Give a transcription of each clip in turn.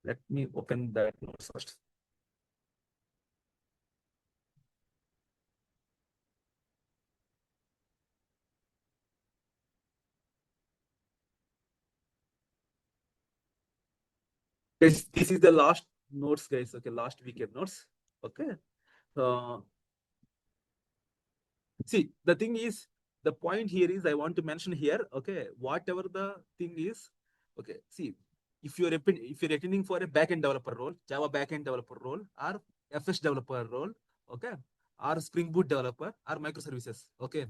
Let me open that notes first. This is the last notes, guys. Okay, last weekend notes. Okay. Uh, See, the thing is, the point here is I want to mention here, okay, whatever the thing is, okay, see, if you're attending for a backend developer role, Java backend developer role, or FS developer role, okay, or Spring Boot developer, or microservices, okay.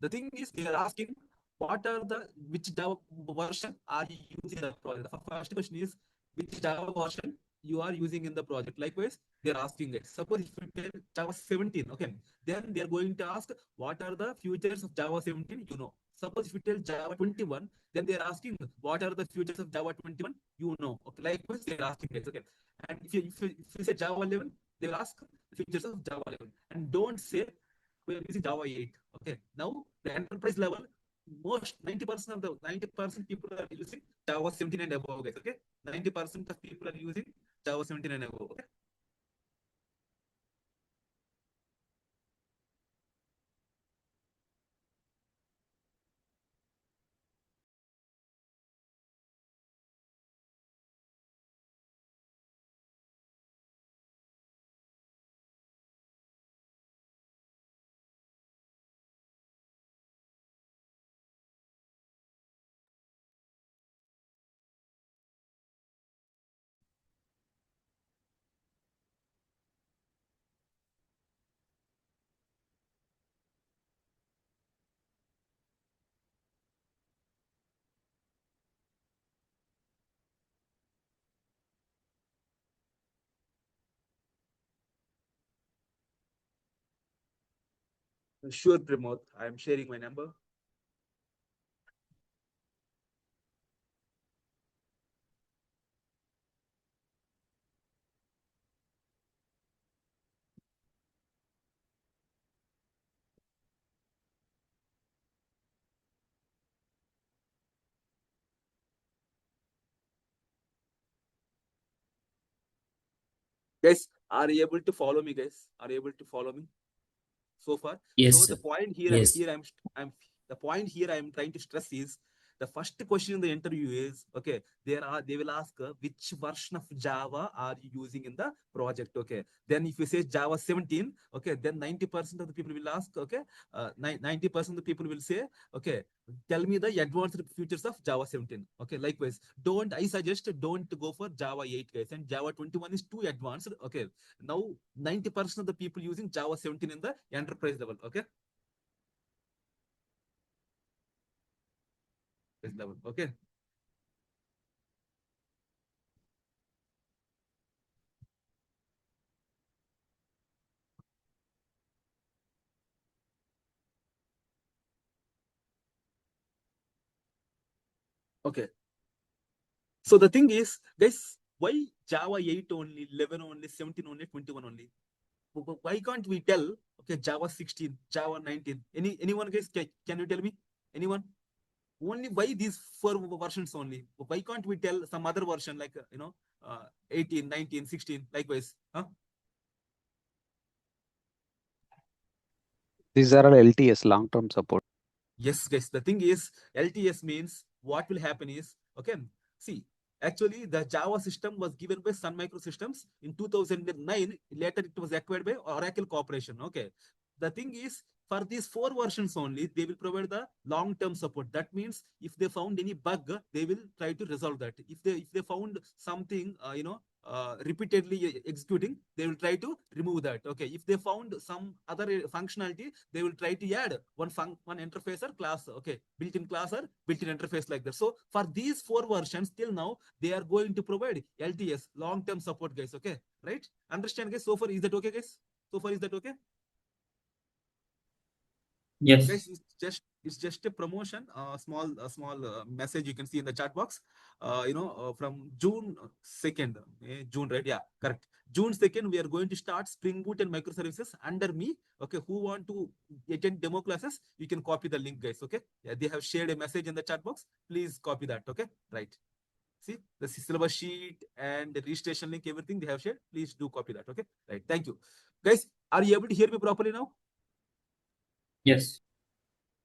The thing is, they are asking what are the which Java version are you using in the project? The first question is which Java version you are using in the project. Likewise, they're asking it. Suppose if you tell Java 17, okay, then they're going to ask what are the features of Java 17, you know. Suppose if you tell Java 21, then they're asking what are the features of Java 21, you know. Okay, likewise, they're asking it. Okay. And if you say Java 11, they'll ask the features of Java 11. And don't say we're using Java 8. Okay. Now the enterprise level, most 90% of the 90% people are using Java 17 and above, guys. Okay. 90% of people are using Java 17 and above. Okay. Sure, Pramod. I'm sharing my number. Guys, are you able to follow me, guys? Are you able to follow me so far? Yes, So sir. the point Yes. I'm the point here I'm trying to stress is the first question in the interview is okay. They will ask which version of Java are you using in the project? Okay. Then if you say Java 17, okay, then 90% of the people will ask, okay, 90% of the people will say, okay, tell me the advanced features of Java 17. Okay, likewise, I suggest don't go for Java 8, guys, and Java 21 is too advanced. Okay, now 90% of the people using Java 17 in the enterprise level. Okay, level. Okay. Okay. So the thing is, guys, why Java 8 only, 11 only, 17 only, 21 only? Why can't we tell, okay, Java 16, Java 19? Anyone, guys, can you tell me? Anyone? Only why these four versions only? Why can't we tell some other version like, 18, 19, 16, likewise? Huh? These are all LTS, long-term support. Yes, guys. The thing is, LTS means what will happen is, okay, see, actually the Java system was given by Sun Microsystems in 2009. Later it was acquired by Oracle Corporation. Okay. The thing is, for these four versions only, they will provide the long-term support. That means if they found any bug, they will try to resolve that. If they found something, repeatedly executing, they will try to remove that. Okay. If they found some other functionality, they will try to add one interface or class. Okay. Built-in class or built-in interface like that. So for these four versions, till now, they are going to provide LTS, long-term support, guys. Okay. Right? Understand, guys? So far, is that okay, guys? So far, is that okay? Yes. Guys, it's just a promotion, small message you can see in the chat box. From June 2nd, June, right? Yeah, correct. June 2nd, we are going to start Spring Boot and microservices under me. Okay, who want to attend demo classes, you can copy the link, guys. Okay, yeah, they have shared a message in the chat box. Please copy that. Okay, right. See the syllabus sheet and the registration link, everything they have shared. Please do copy that. Okay, right. Thank you, guys. Are you able to hear me properly now? Yes.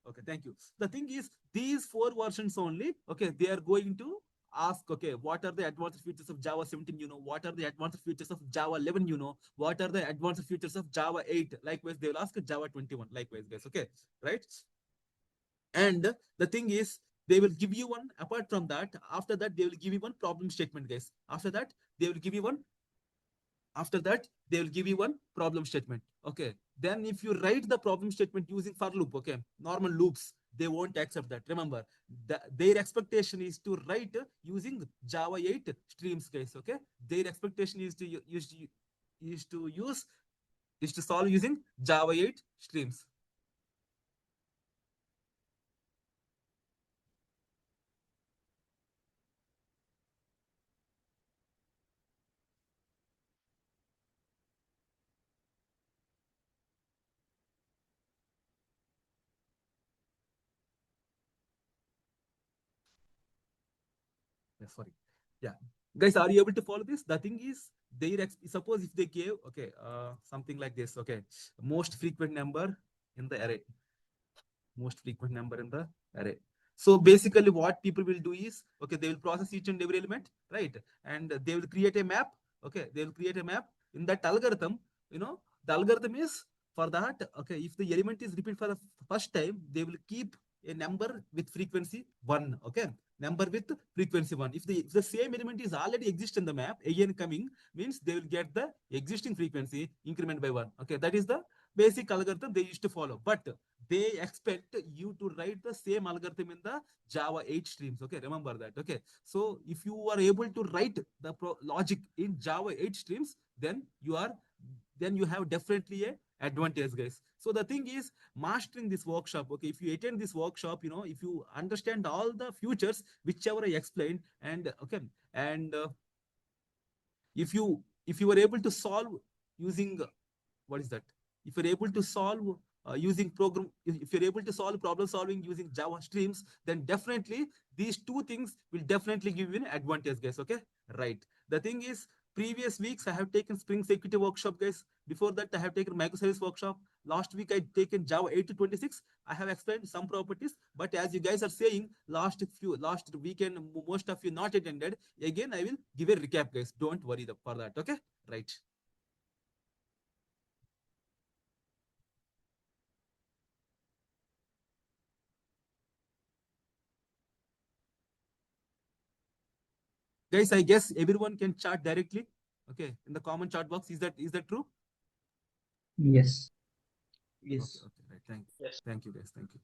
Okay, thank you. The thing is, these 4 versions only, okay, they are going to ask, okay, what are the advanced features of Java 17, you know, what are the advanced features of Java 11, you know, what are the advanced features of Java 8, likewise, they will ask Java 21, likewise, guys, okay, right? And the thing is, they will give you one, apart from that, after that, they will give you one problem statement, guys. After that, they will give you one after that, they will give you one problem statement. Okay. Then if you write the problem statement using for loop, okay, normal loops, they won't accept that. Remember, their expectation is to write using Java 8 streams, guys. Okay. Their expectation is to use is to solve using Java 8 streams. Yeah, sorry. Yeah. Guys, are you able to follow this? The thing is, suppose if they gave, okay, something like this, okay, most frequent number in the array, most frequent number in the array. So basically what people will do is, okay, they will process each and every element, right? And they will create a map. Okay, they will create a map in that algorithm. You know, the algorithm is for that, okay, if the element is repeated for the first time, they will keep a number with frequency 1. Okay, number with frequency 1. If the same element is already exist in the map, again coming means they will get the existing frequency increment by 1. Okay, that is the basic algorithm they used to follow. But they expect you to write the same algorithm in the Java 8 streams. Okay, remember that. Okay, so if you are able to write the logic in Java 8 streams, then you have definitely a advantage, guys. So the thing is, mastering this workshop, okay, if you attend this workshop, you know, if you understand all the futures whichever I explained, and okay, and if you were able to solve using what is that, if you're able to solve using program if you're able to solve problem solving using Java streams, then definitely these two things will definitely give you an advantage, guys. Okay, right. The thing is, previous weeks I have taken spring security workshop, guys. Before that I have taken microservice workshop. Last week I taken Java 8 to 26. I have explained some properties, but as you guys are saying, last weekend most of you not attended. Again I will give a recap, guys. Don't worry for that. Okay, right. Guys, I guess everyone can chat directly. Okay, in the common chat box. Is that true? Yes. Okay, okay, right. Thank you, guys. Thank you.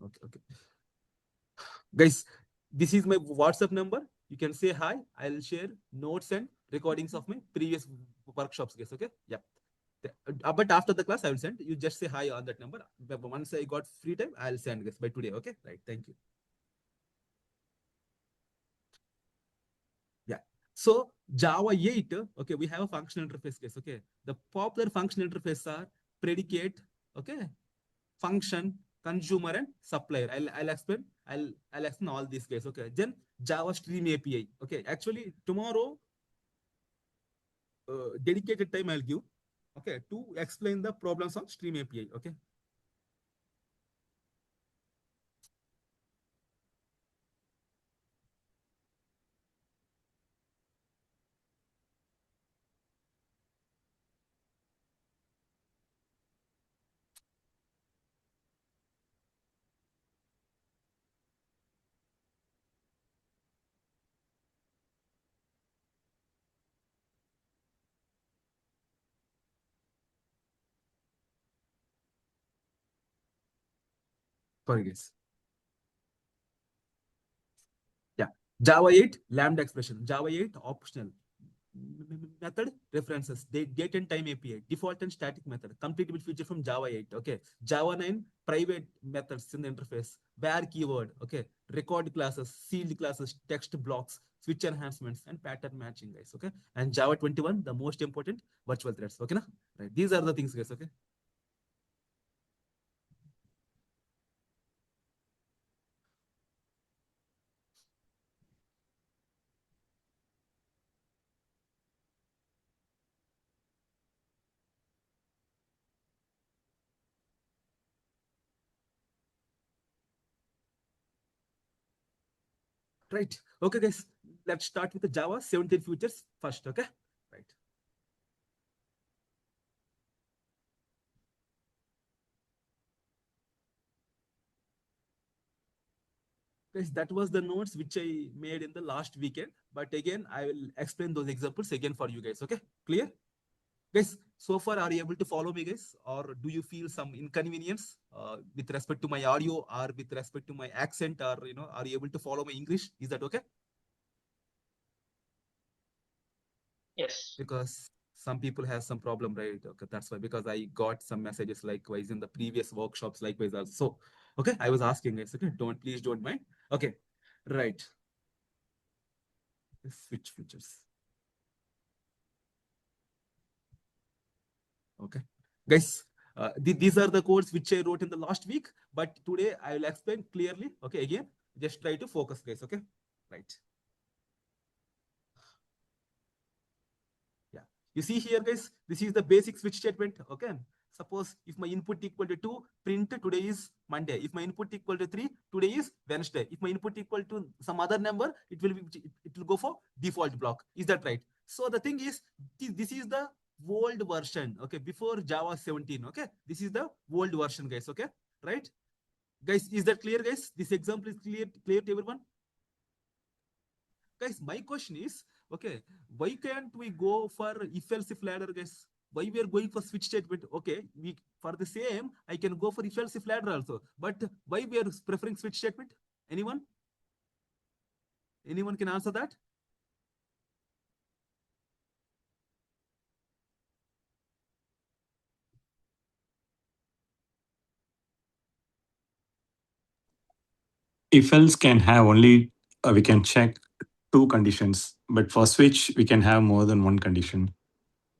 Okay, okay. Guys, this is my WhatsApp number. You can say hi. I'll share notes and recordings of my previous workshops, guys. Okay. Yeah. But after the class, I will send. You just say hi on that number. But once I got free time, I'll send, guys, by today. Okay. Right. Thank you. Yeah. So Java 8, okay, we have a functional interface, guys. Okay. The popular functional interface are predicate, okay, function, consumer, and supplier. I'll explain all these, guys. Okay. Then Java Stream API. Okay. Actually, tomorrow, dedicated time I'll give. Okay, to explain the problems on Stream API. Okay. Sorry, guys. Yeah. Java 8 Lambda expression. Java 8 optional. Method references, date and time API, default and static method, completable feature from Java 8. Okay. Java 9 private methods in the interface, where keyword, okay, record classes, sealed classes, text blocks, switch enhancements, and pattern matching, guys. Okay. And Java 21, the most important, virtual threads. Okay. Na? Right. These are the things, guys. Okay. Right. Okay, guys. Let's start with the Java 17 features first. Okay. Right. Guys, that was the notes which I made in the last weekend. But again, I will explain those examples again for you guys. Okay. Clear? Guys, so far, are you able to follow me, guys? Or do you feel some inconvenience with respect to my audio or with respect to my accent? Or, are you able to follow my English? Is that okay? Yes. Because some people have some problem, right? Okay, that's why, because I got some messages likewise in the previous workshops, likewise also. So, okay, I was asking guys, okay, please don't mind. Okay, right. Switch features. Okay, guys, these are the codes which I wrote in the last week, but today I will explain clearly. Okay, again, just try to focus, guys. Okay, right. Yeah, you see here, guys, this is the basic switch statement. Okay, suppose if my input equal to 2, print today is Monday. If my input equal to 3, today is Wednesday. If my input equal to some other number, it will go for default block. Is that right? So the thing is, this is the old version. Okay, before Java 17. Okay, this is the old version, guys. Okay, right, guys, is that clear, guys? This example is clear to everyone? Guys, my question is, okay, why can't we go for if else if ladder, guys? Why we are going for switch statement? Okay, we for the same, I can go for if else if ladder also. But why we are preferring switch statement? Anyone? Anyone can answer that? If else can have only we can check two conditions, but for switch we can have more than one condition.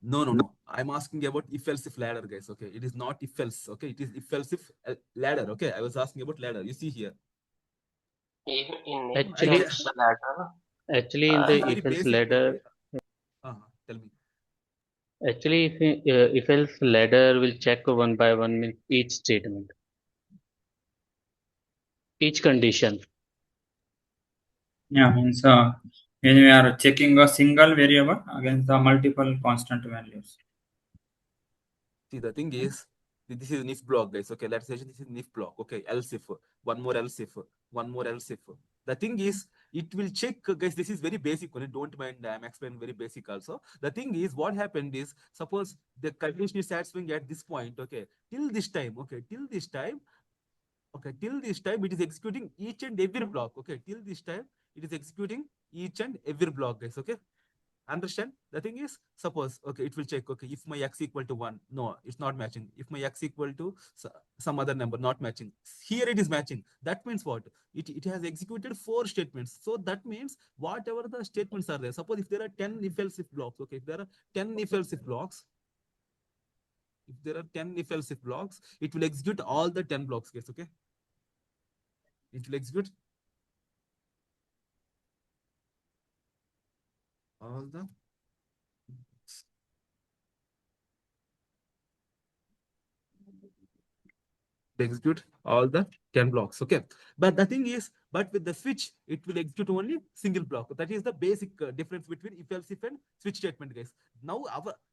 No. I'm asking about if else if ladder, guys. Okay, it is not if else. Okay, it is if else if ladder. Okay, I was asking about ladder. You see here. In Actually, if else ladder, actually, in This is the very if else basic. ladder, Tell me. actually, if else ladder will check one by one means each statement, each condition. yeah, means when we are checking a single variable against the multiple constant values. See, the thing is, this is an if block, guys. Okay, let's say this is an if block. Okay, else if, one more else if, one more else if. The thing is, it will check, guys. This is very basic. Don't mind, I'm explaining very basic also. The thing is, what happened is, suppose the condition is satisfying at this point. Okay, till this time. Okay, till this time. Okay, till this time, it is executing each and every block. Okay, till this time, it is executing each and every block, guys. Okay. Understand? The thing is, suppose, okay, it will check, okay, if my x equal to 1, no, it's not matching. If my x equal to some other number, not matching. Here it is matching. That means what? It has executed 4 statements. So that means whatever the statements are there, suppose if there are 10 if else if blocks, okay, if there are 10 if else if blocks, if there are 10 if else if blocks, it will execute all the 10 blocks, guys, okay? It will execute all the execute all the 10 blocks. Okay. But the thing is, but with the switch, it will execute only single block. That is the basic difference between if else if and switch statement, guys. Now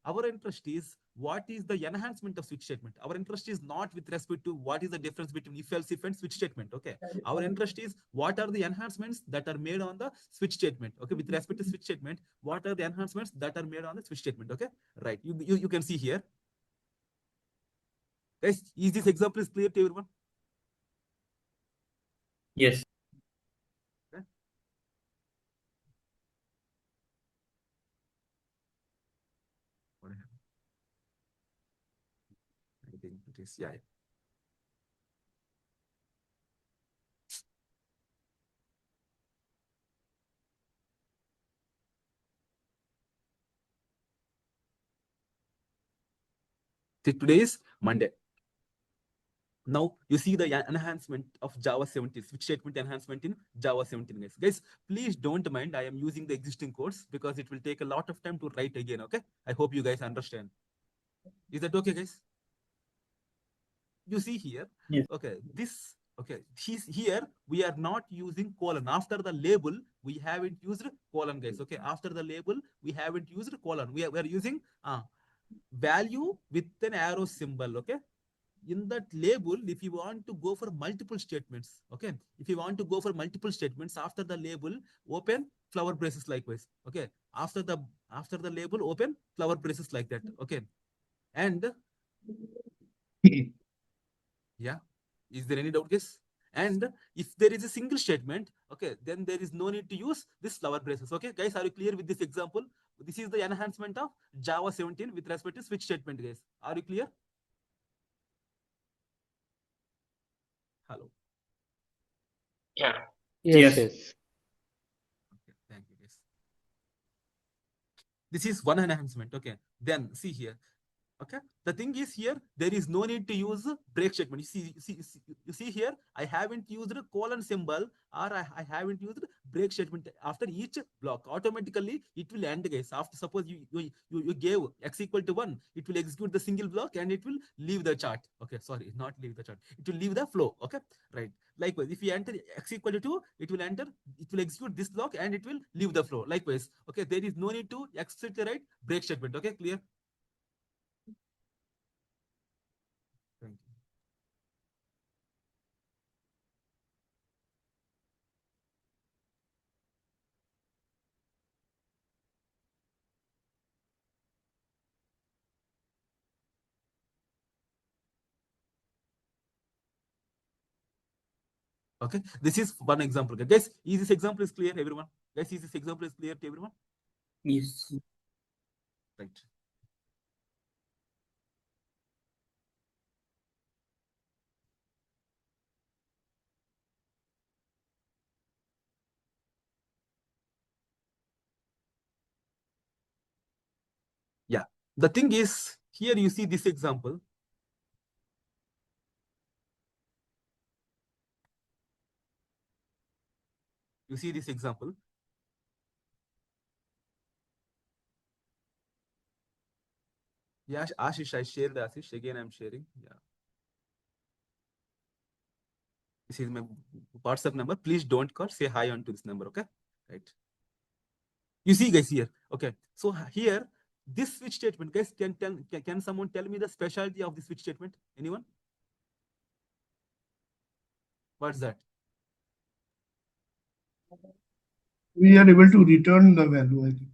our interest is what is the enhancement of switch statement. Our interest is not with respect to what is the difference between if else if and switch statement. Okay. Our interest is what are the enhancements that are made on the switch statement. Okay. With respect to switch statement, what are the enhancements that are made on the switch statement. Okay. Right. You can see here. Guys, is this example is clear to everyone? Yes. Okay. What happened? I think it is, yeah. See, today is Monday. Now you see the enhancement of Java 17, switch statement enhancement in Java 17, guys. Guys, please don't mind. I am using the existing codes because it will take a lot of time to write again. Okay. I hope you guys understand. Is that okay, guys? You see here. Yes. Okay. This Okay, here we are not using colon. After the label, we haven't used colon, guys. Okay, after the label, we haven't used colon. We are using value with an arrow symbol. Okay, in that label, if you want to go for multiple statements, okay, if you want to go for multiple statements after the label, open flower braces likewise. Okay, after the label, open flower braces like that. Okay, and yeah, is there any doubt, guys? And if there is a single statement, okay, then there is no need to use this flower braces. Okay, guys, are you clear with this example? This is the enhancement of Java 17 with respect to switch statement, guys. Are you clear? Hello. Yes, Yes. yes. Okay, thank you, guys. This is one enhancement. Okay, then see here. Okay, the thing is here, there is no need to use break statement. You see here, I haven't used a colon symbol, or I haven't used break statement after each block. Automatically, it will end, guys. After suppose you gave x equal to 1, it will execute the single block and it will leave the chart. Okay, sorry, not leave the chart. It will leave the flow. Okay, right. Likewise, if you enter x equal to 2, it will execute this block and it will leave the flow. Likewise, okay, there is no need to explicitly write break statement. Okay, clear? Thank you. Okay, this is one example. Guys, is this example is clear, everyone? Guys, is this example is clear to everyone? Yes. Right. Yeah. The thing is, here you see this example. You see this example. Yeah, Ashish, I shared Ashish. Again, I'm sharing. Yeah. This is my WhatsApp number. Please don't call. Say hi onto this number. Okay. Right. You see, guys, here. Okay. So here, this switch statement, guys, can someone tell me the specialty of this switch statement? Anyone? What's that? We are able to return the value, I think.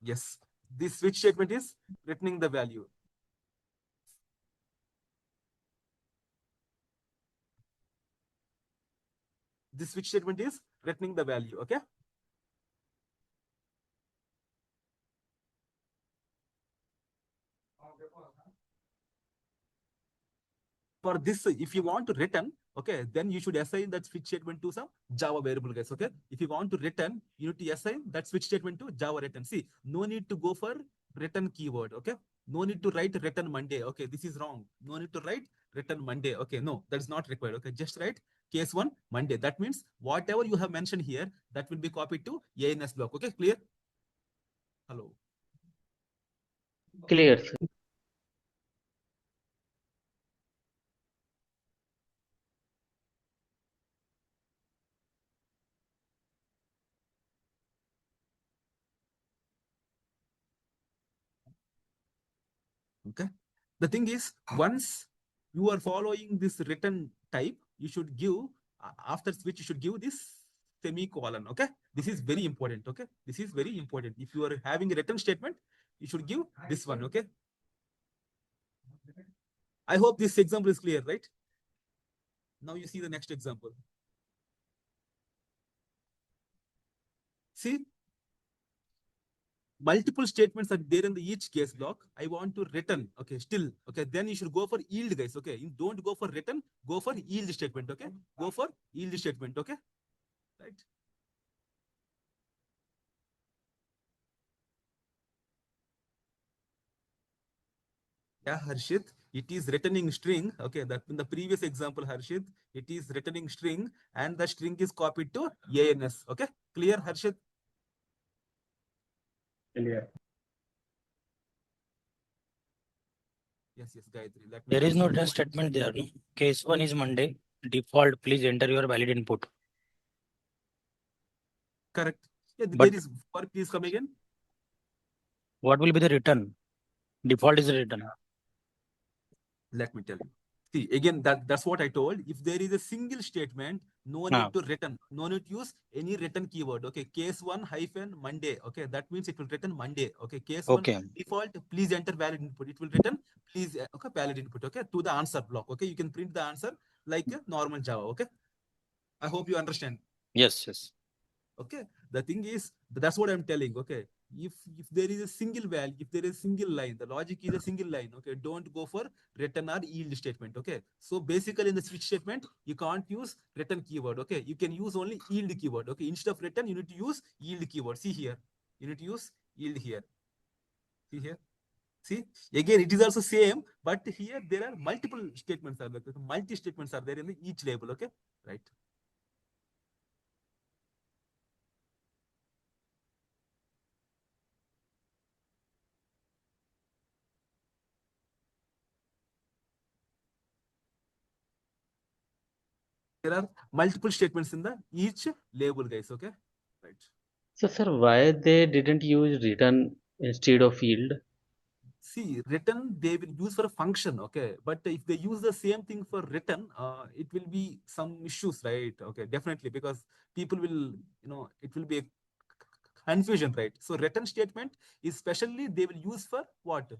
Yes. This switch statement is returning the value. This switch statement is returning the value. Okay. For this, if you want to return, okay, then you should assign that switch statement to some Java variable, guys. Okay, if you want to return, you need to assign that switch statement to Java return. See, no need to go for return keyword. Okay, no need to write return Monday. Okay, this is wrong. No need to write return Monday. Okay, no, that's not required. Okay, just write case 1 Monday. That means whatever you have mentioned here, that will be copied to ANS block. Okay, clear? Hello. Clear, sir. Okay. The thing is, once you are following this return type, you should give, after switch, you should give this semicolon. Okay. This is very important. Okay. This is very important. If you are having a return statement, you should give this one. Okay. I hope this example is clear, right? Now you see the next example. See, multiple statements are there in the each case block. I want to return. Okay, still. Okay, then you should go for yield, guys. Okay, you don't go for return, go for yield statement. Okay, go for yield statement. Okay, right. Yeah, Harshit, it is returning string. Okay, that in the previous example, Harshit, it is returning string and the string is copied to ANS. Okay, clear, Harshit? Clear. Yes, Gayatri. There is no return statement there. No? Case 1 is Monday. default, please enter your valid input. Correct. Yeah, But- there is, or please come again. What will be the return? Default is written. Let me tell you. See, again, that's what I told. If there is a single statement, no need to return, no need to use any return keyword. Okay, case 1 hyphen Monday. Okay, that means it will return Monday. Okay, case 1 default, please enter valid input. It will return, please, okay, valid input. Okay, to the answer block. Okay, you can print the answer like a normal Java. Okay, I hope you understand. Yes, yes. Okay, the thing is, that's what I'm telling. Okay, if there is a single value, if there is a single line, the logic is a single line. Okay, don't go for return or yield statement. Okay, so basically in the switch statement, you can't use return keyword. Okay, you can use only yield keyword. Okay, instead of return, you need to use yield keyword. See here, you need to use yield here. See here. See, again, it is also same, but here there are multiple statements are there. Multi statements are there in each label. Okay, right. There are multiple statements in the each label, guys. Okay, right. So, sir, why they didn't use return instead of yield? See, return they will use for a function. Okay, but if they use the same thing for return, it will be some issues, right? Okay, definitely, because people will, it will be a confusion, right? So return statement is specially they will use for what?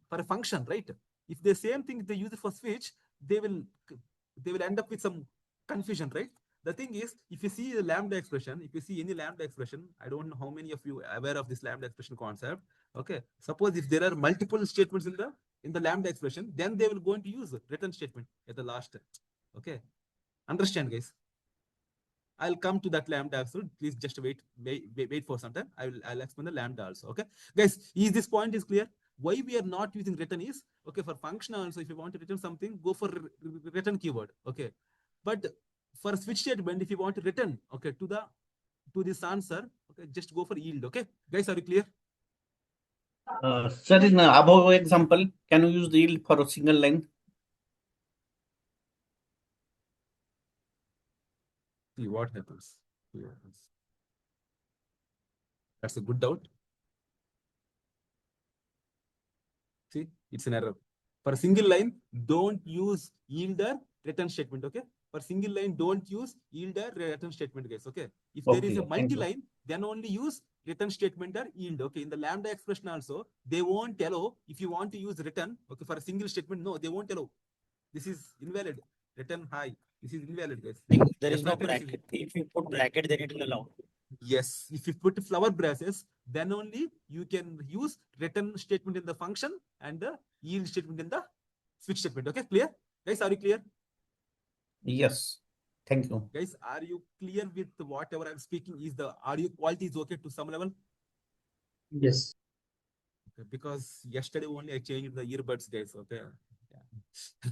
For a function, right? If the same thing they use it for switch, they will end up with some confusion, right? The thing is, if you see the lambda expression, if you see any lambda expression, I don't know how many of you are aware of this lambda expression concept. Okay, suppose if there are multiple statements in the lambda expression, then they will going to use return statement at the last. Okay, understand, guys? I'll come to that lambda also. Please just wait for some time. I'll explain the lambda also. Okay, guys, is this point is clear? Why we are not using return is, okay, for function also, if you want to return something, go for return keyword. Okay, but for switch statement, if you want to return, okay, to this answer, okay, just go for yield. Okay, guys, are you clear? Sir, in above example, can you use the yield for a single line? See what happens. That's a good doubt. See, it's an error. For a single line, don't use yield or return statement. Okay. For single line, don't use yield or return statement, guys. Okay. If there is a multi-line, then only use return statement or yield. Okay. In the lambda expression also, they won't allow if you want to use return. Okay. For a single statement, no, they won't allow. This is invalid. Return high. This is invalid, guys. There is no bracket. If you put bracket, then it will allow. Yes, if you put flower braces, then only you can use return statement in the function and the yield statement in the switch statement. Okay, clear? Guys, are you clear? Yes. Thank you. Guys, are you clear with whatever I'm speaking? Is the audio quality is okay to some level? Yes. Okay, because yesterday only I changed the earbuds, guys. Okay. Yeah.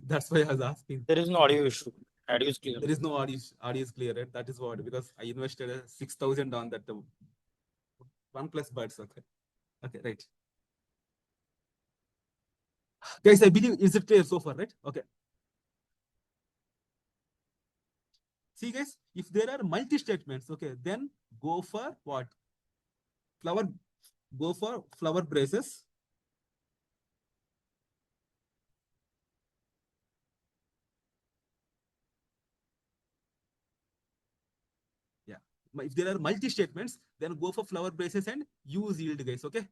That's why I was asking. There is no audio issue. Audio is clear. There is no audio is clear, right? That is what, because I invested 6,000 on that OnePlus buds. Okay. Okay, right. Guys, I believe, is it clear so far, right? Okay. See, guys, if there are multi-statements, okay, then go for what? Go for flower braces. Yeah. If there are multi-statements, then go for flower braces and use yield, guys. Okay.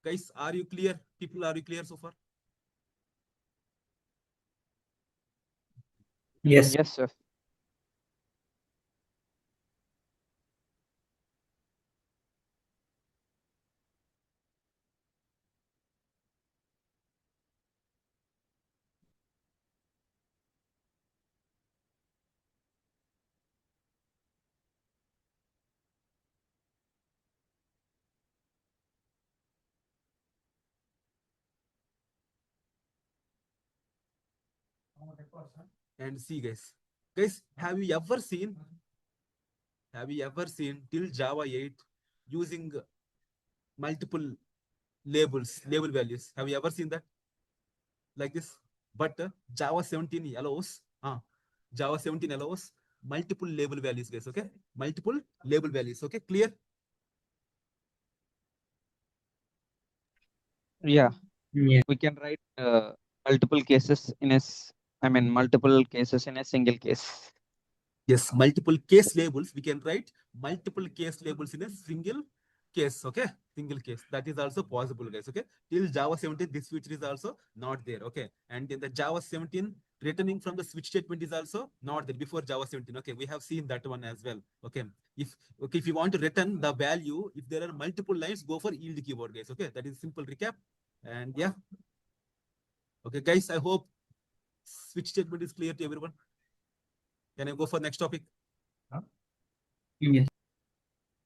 Guys, are you clear? People, are you clear so far? Yes. Yes, sir. And see, guys, have you ever seen till Java 8 using multiple label values? Have you ever seen that like this? But Java 17 allows Java 17 allows multiple label values, guys. Okay, multiple label values. Okay, clear? Yeah, Yeah. we can write multiple cases in multiple cases in a single case. Yes, multiple case labels. We can write multiple case labels in a single case. Okay, single case. That is also possible, guys. Okay, till Java 17, this feature is also not there. Okay, and in the Java 17, returning from the switch statement is also not there before Java 17. Okay, we have seen that one as well. Okay, if you want to return the value, if there are multiple lines, go for yield keyword, guys. Okay, that is simple recap. And yeah, okay, guys. I hope switch statement is clear to everyone. Can I go for next topic? Yes.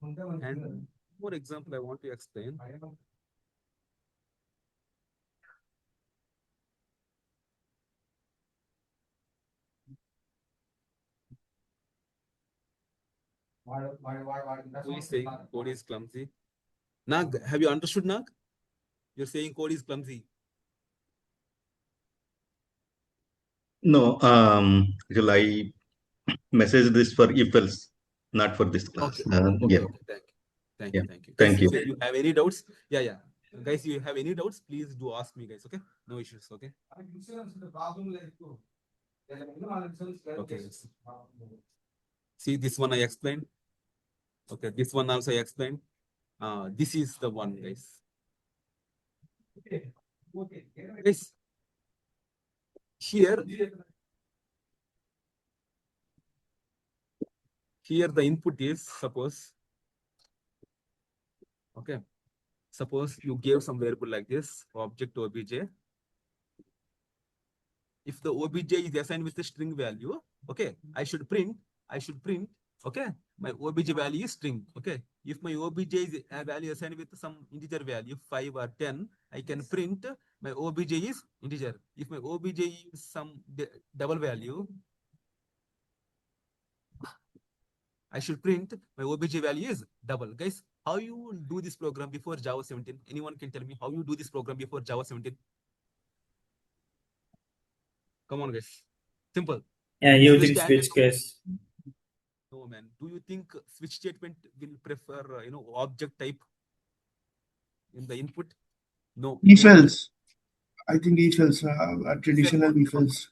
And more example I want to explain. Who is saying code is clumsy? Nag, have you understood, Nag? You're saying code is clumsy. No, actually, I messaged this for if else, not for this class. Okay, okay, Yeah, okay. Thank yeah. you, thank you. Thank Guys, you. if you have any doubts, yeah. Guys, you have any doubts, please do ask me, guys. Okay, no issues. Okay. Okay. Yes. See, this one I explained. Okay, this one also I explained. This is the one, guys. Guys, here the input is suppose. Okay, suppose you gave some variable like this, object obj. If the obj is assigned with the string value, okay, I should print, okay, my obj value is string. Okay, if my obj is a value assigned with some integer value 5 or 10, I can print my obj is integer. If my obj is some double value, I should print my obj value is double. Guys, how you do this program before Java 17? Anyone can tell me how you do this program before Java 17? Come on, guys. Simple. Yeah, This is the using standard. switch case. No, man. Do you think switch statement will prefer, object type in the input? No. If else, I think if else, a traditional if else.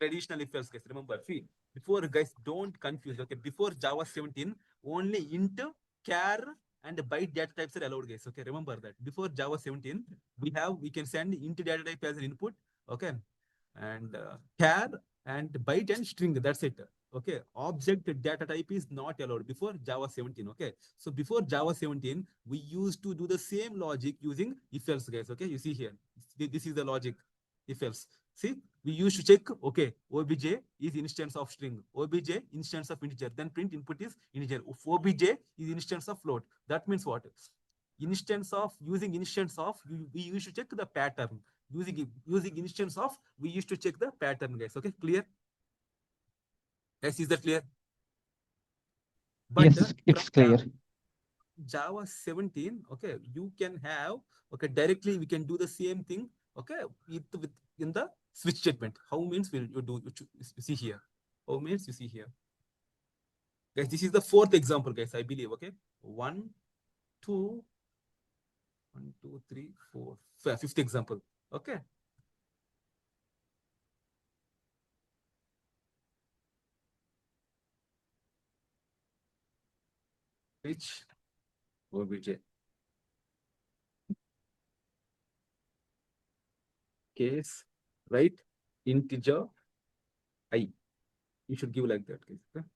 Traditional if else, guys. Remember, see, before, guys, don't confuse. Okay, before Java 17, only int, char, and byte data types are allowed, guys. Okay, remember that. Before Java 17, we can send int data type as an input. Okay, and char and byte and string. That's it. Okay, object data type is not allowed before Java 17. Okay, so before Java 17, we used to do the same logic using if else, guys. Okay, you see here, this is the logic if else. See, we used to check, okay, obj is instance of string, obj instance of integer, then print input is integer. If obj is instance of float, that means what? Using instance of, we used to check the pattern. Using instance of, we used to check the pattern, guys. Okay, clear? Guys, is that clear? But Yes, it's clear. Java 17, okay, you can have, okay, directly we can do the same thing, okay, in the switch statement. How means will you do, you see here. How means you see here. Guys, this is the fourth example, guys, I believe, okay. 1, 2, 3, 4, fifth example, okay. Which obj case, right? Integer I. You should give like that, guys. Okay?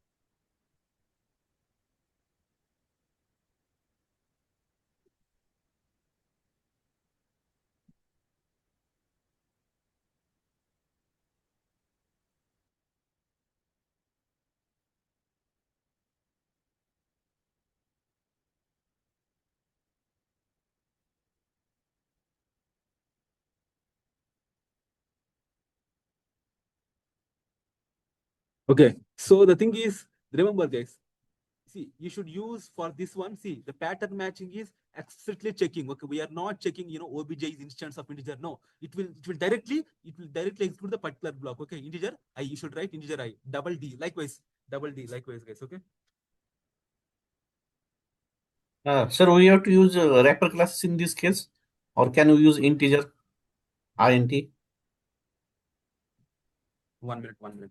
Okay, so the thing is, remember, guys, see, you should use for this one, see, the pattern matching is explicitly checking. Okay, we are not checking, OBJ is instance of integer. No, it will directly execute the particular block. Okay, integer I, you should write integer I, double D, likewise, guys. Okay. Sir, we have to use wrapper classes in this case, or can we use integer int? 1 minute.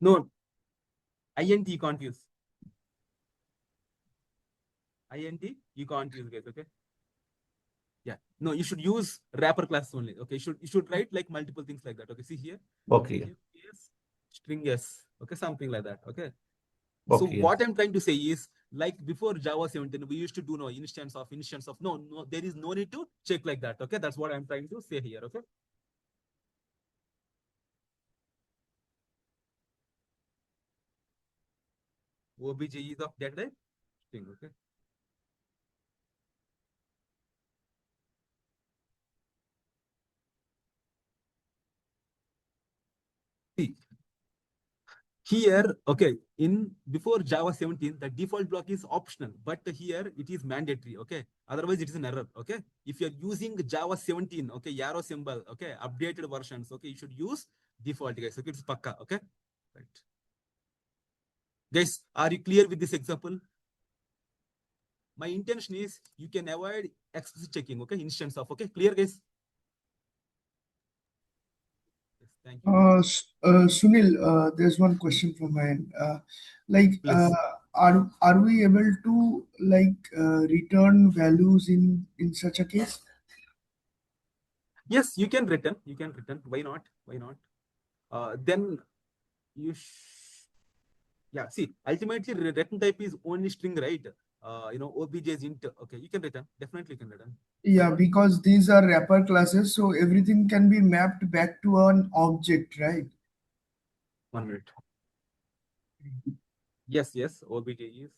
No, int you can't use. int you can't use, guys. Okay. Yeah. No, you should use wrapper class only. Okay. You should write like multiple things like that. Okay. See here. Okay. Here, yes, string s. Okay. Something like that. Okay. So Okay. what I'm trying to say is, like before Java 17, we used to do no instance of. No, there is no need to check like that. Okay. That's what I'm trying to say here. Okay. OBJ is of that type string. Okay. See here, okay, in before Java 17, the default block is optional, but here it is mandatory. Okay, otherwise it is an error. Okay, if you're using Java 17, okay, arrow symbol, okay, updated versions, okay, you should use default, guys. Okay, it's pakka. Okay, right, guys, are you clear with this example? My intention is you can avoid explicit checking. Okay, instance of. Okay, clear, guys? Yes, thank you. Sunil, there's one question from my end. Like, Please. are we able to return values in such a case? Yes, you can return. Why not? Then you. Yeah, see, ultimately return type is only string, right? OBJ is int. Okay, you can return. Definitely you can return. Yeah, because these are wrapper classes, so everything can be mapped back to an object, right? 1 minute. Yes, OBJ is.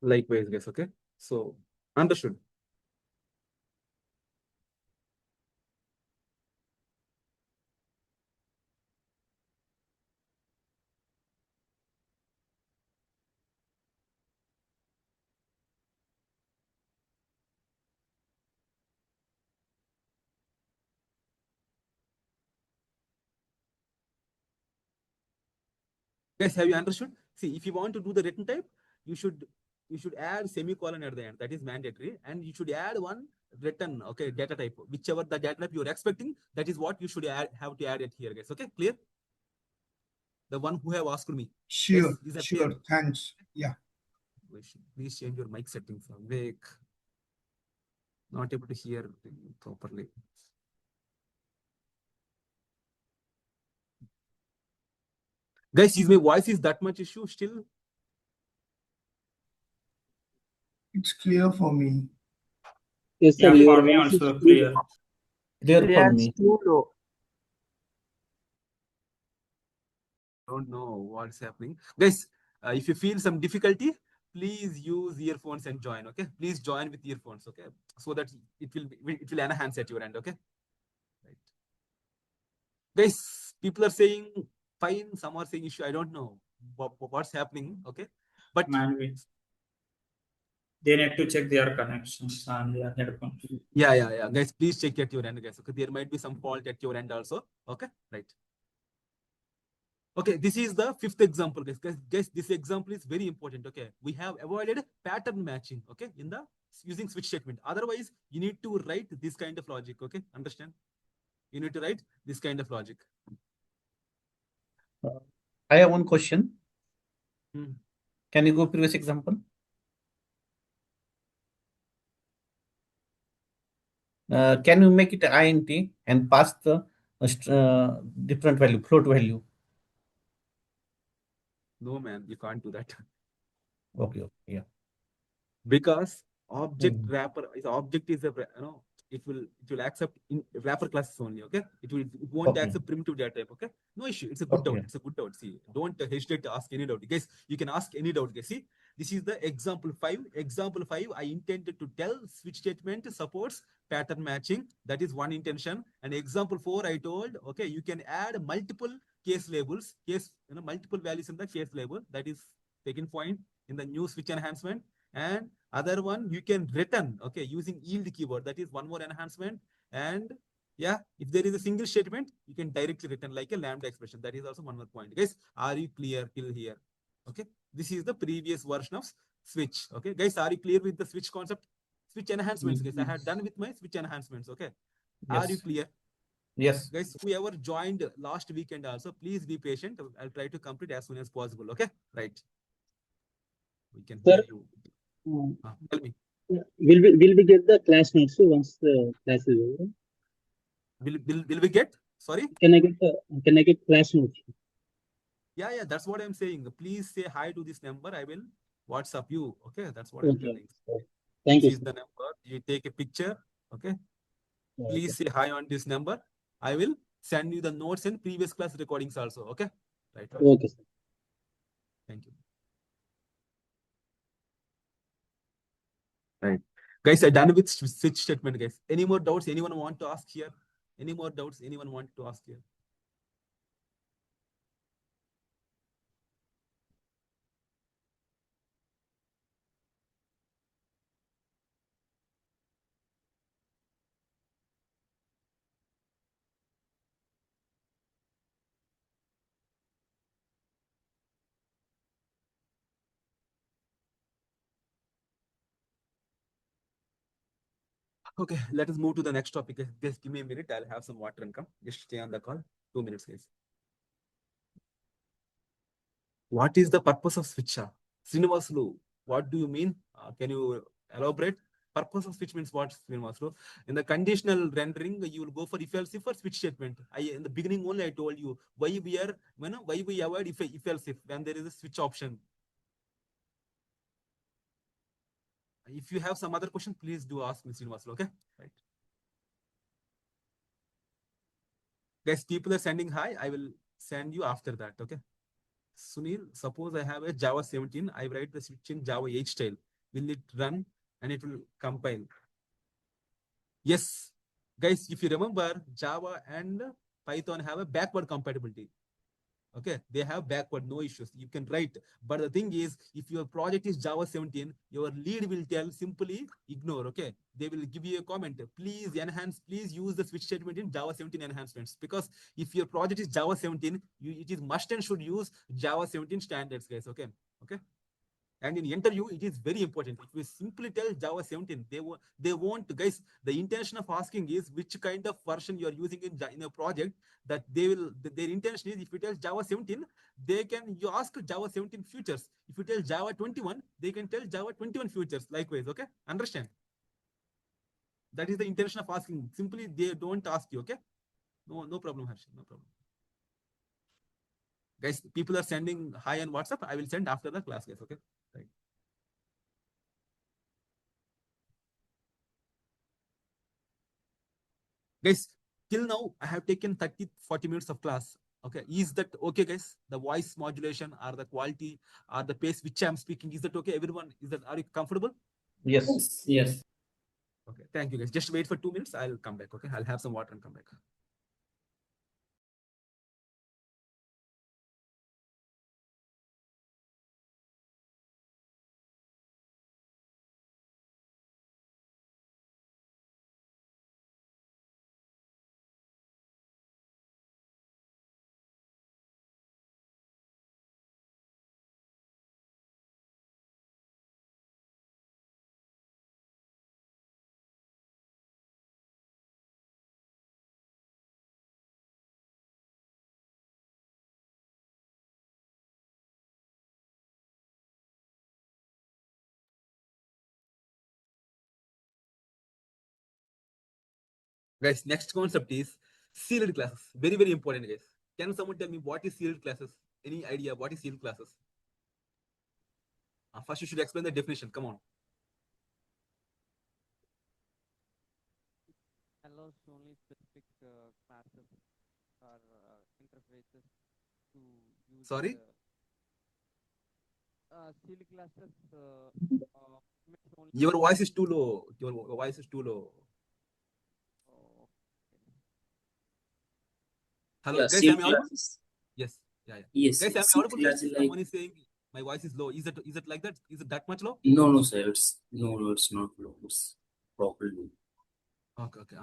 Likewise, guys. Okay, so understood. Guys, have you understood? See, if you want to do the return type, you should add semicolon at the end. That is mandatory, and you should add one return. Okay, data type, whichever the data type you're expecting, that is what you should have to add it here, guys. Okay, clear? The one who have asked me. Sure, Yes, is that sure. clear? Thanks. Yeah. Please change your mic settings. Awake. Not able to hear properly. Guys, is my voice is that much issue still? It's clear for me. Yes, sir. Yeah, Your for me voice is also too clear. low. Clear Yeah, for it's me. too low. Don't know what's happening. Guys, if you feel some difficulty, please use earphones and join. Okay, please join with earphones. Okay, so that it will enhance at your end. Okay, right. Guys, people are saying fine, some are saying issue. I don't know what's happening. Okay, but They need to check their connections and their headphones. yeah. Guys, please check at your end, guys. Okay, there might be some fault at your end also. Okay, right. Okay, this is the fifth example, guys. Guys, this example is very important. Okay, we have avoided pattern matching. Okay, in the using switch statement. Otherwise, you need to write this kind of logic. Okay, understand? You need to write this kind of logic. I have one question. Hmm. Can you go previous example? Can you make it int and pass the different value, float value? No, man, you can't do that. Okay, yeah. Because object wrapper is object is a it will accept in wrapper classes only. Okay, it won't Okay. accept primitive data type. Okay, no issue. It's a good doubt. Okay. It's a good doubt. See, don't hesitate to ask any doubt, guys. You can ask any doubt, guys. See, this is the example 5. Example 5, I intended to tell switch statement supports pattern matching. That is one intention. And example 4, I told, okay, you can add multiple case labels, multiple values in the case label. That is second point in the new switch enhancement. And other one, you can return, okay, using yield keyword. That is one more enhancement. And yeah, if there is a single statement, you can directly return like a lambda expression. That is also one more point. Guys, are you clear till here? Okay, this is the previous version of switch. Okay, guys, are you clear with the switch concept? Switch enhancements, guys. I had done with my switch enhancements. Okay, are you Yes. clear? Yes. Guys, whoever joined last weekend also, please be patient. I'll try to complete as soon as possible. Okay, right. We can hear you. Tell me. Will we get the class notes once the class is over? Will we get? Sorry? Can I get class notes? Yeah, that's what I'm saying. Please say hi to this number. I will WhatsApp you. Okay, that's what I'm telling. Thank you. This is the number. You take a picture. Okay. Please say hi on this number. I will send you the notes and previous class recordings also. Okay. Right. Okay, sir. Thank you. Right. Guys, I'm done with switch statement, guys. Any more doubts? Anyone want to ask here? Any more doubts? Anyone want to ask here? Okay, let us move to the next topic. Just give me a minute. I'll have some water and come. Just stay on the call. 2 minutes, guys. What is the purpose of switcher? Srinivasulu, what do you mean? Can you elaborate? Purpose of switch means what, Srinivasulu? In the conditional rendering, you will go for if else if or switch statement. In the beginning only I told you why we avoid if else if when there is a switch option. If you have some other question, please do ask me, Srinivasulu. Okay, right. Guys, people are sending hi. I will send you after that. Okay. Sunil, suppose I have a Java 17. I write the switch in Java 8 style. Will it run and it will compile? Yes. Guys, if you remember, Java and Python have a backward compatibility. Okay, they have backward, no issues. You can write. But the thing is, if your project is Java 17, your lead will tell simply ignore. Okay, they will give you a comment. Please enhance, please use the switch statement in Java 17 enhancements. Because if your project is Java 17, it is must and should use Java 17 standards, guys. Okay, okay. And in interview, it is very important. If you simply tell Java 17, they won't, guys. The intention of asking is which kind of version you are using in a project. That their intention is if you tell Java 17, you ask Java 17 futures. If you tell Java 21, they can tell Java 21 futures. Likewise, okay? Understand? That is the intention of asking. Simply they don't ask you, okay? No problem, Harsh. No problem. Guys, people are sending hi on WhatsApp. I will send after the class, guys. Okay. Right. Guys, till now, I have taken 30-40 minutes of class. Okay. Is that okay, guys? The voice modulation or the quality or the pace which I'm speaking, is that okay? Everyone, are you comfortable? Yes. Yes. Okay. Thank you, guys. Just wait for 2 minutes. I'll come back. Okay. I'll have some water and come back. Guys, next concept is sealed classes. Very, very important, guys. Can someone tell me what is sealed classes? Any idea what is sealed classes? First, you should explain the definition. Come on. allows only specific classes or interfaces to use. Sorry? Sealed classes permits only. Your voice is too low. Your voice is too low. Oh, Hello, Yeah, guys, sealed am I audible? classes. Yes. Yeah. Yes, Guys, am I sealed audible, class guys? is like Someone is saying my voice is low. Is it like that? Is it that much low? no, sir. It's no, it's not low. It's properly. Okay.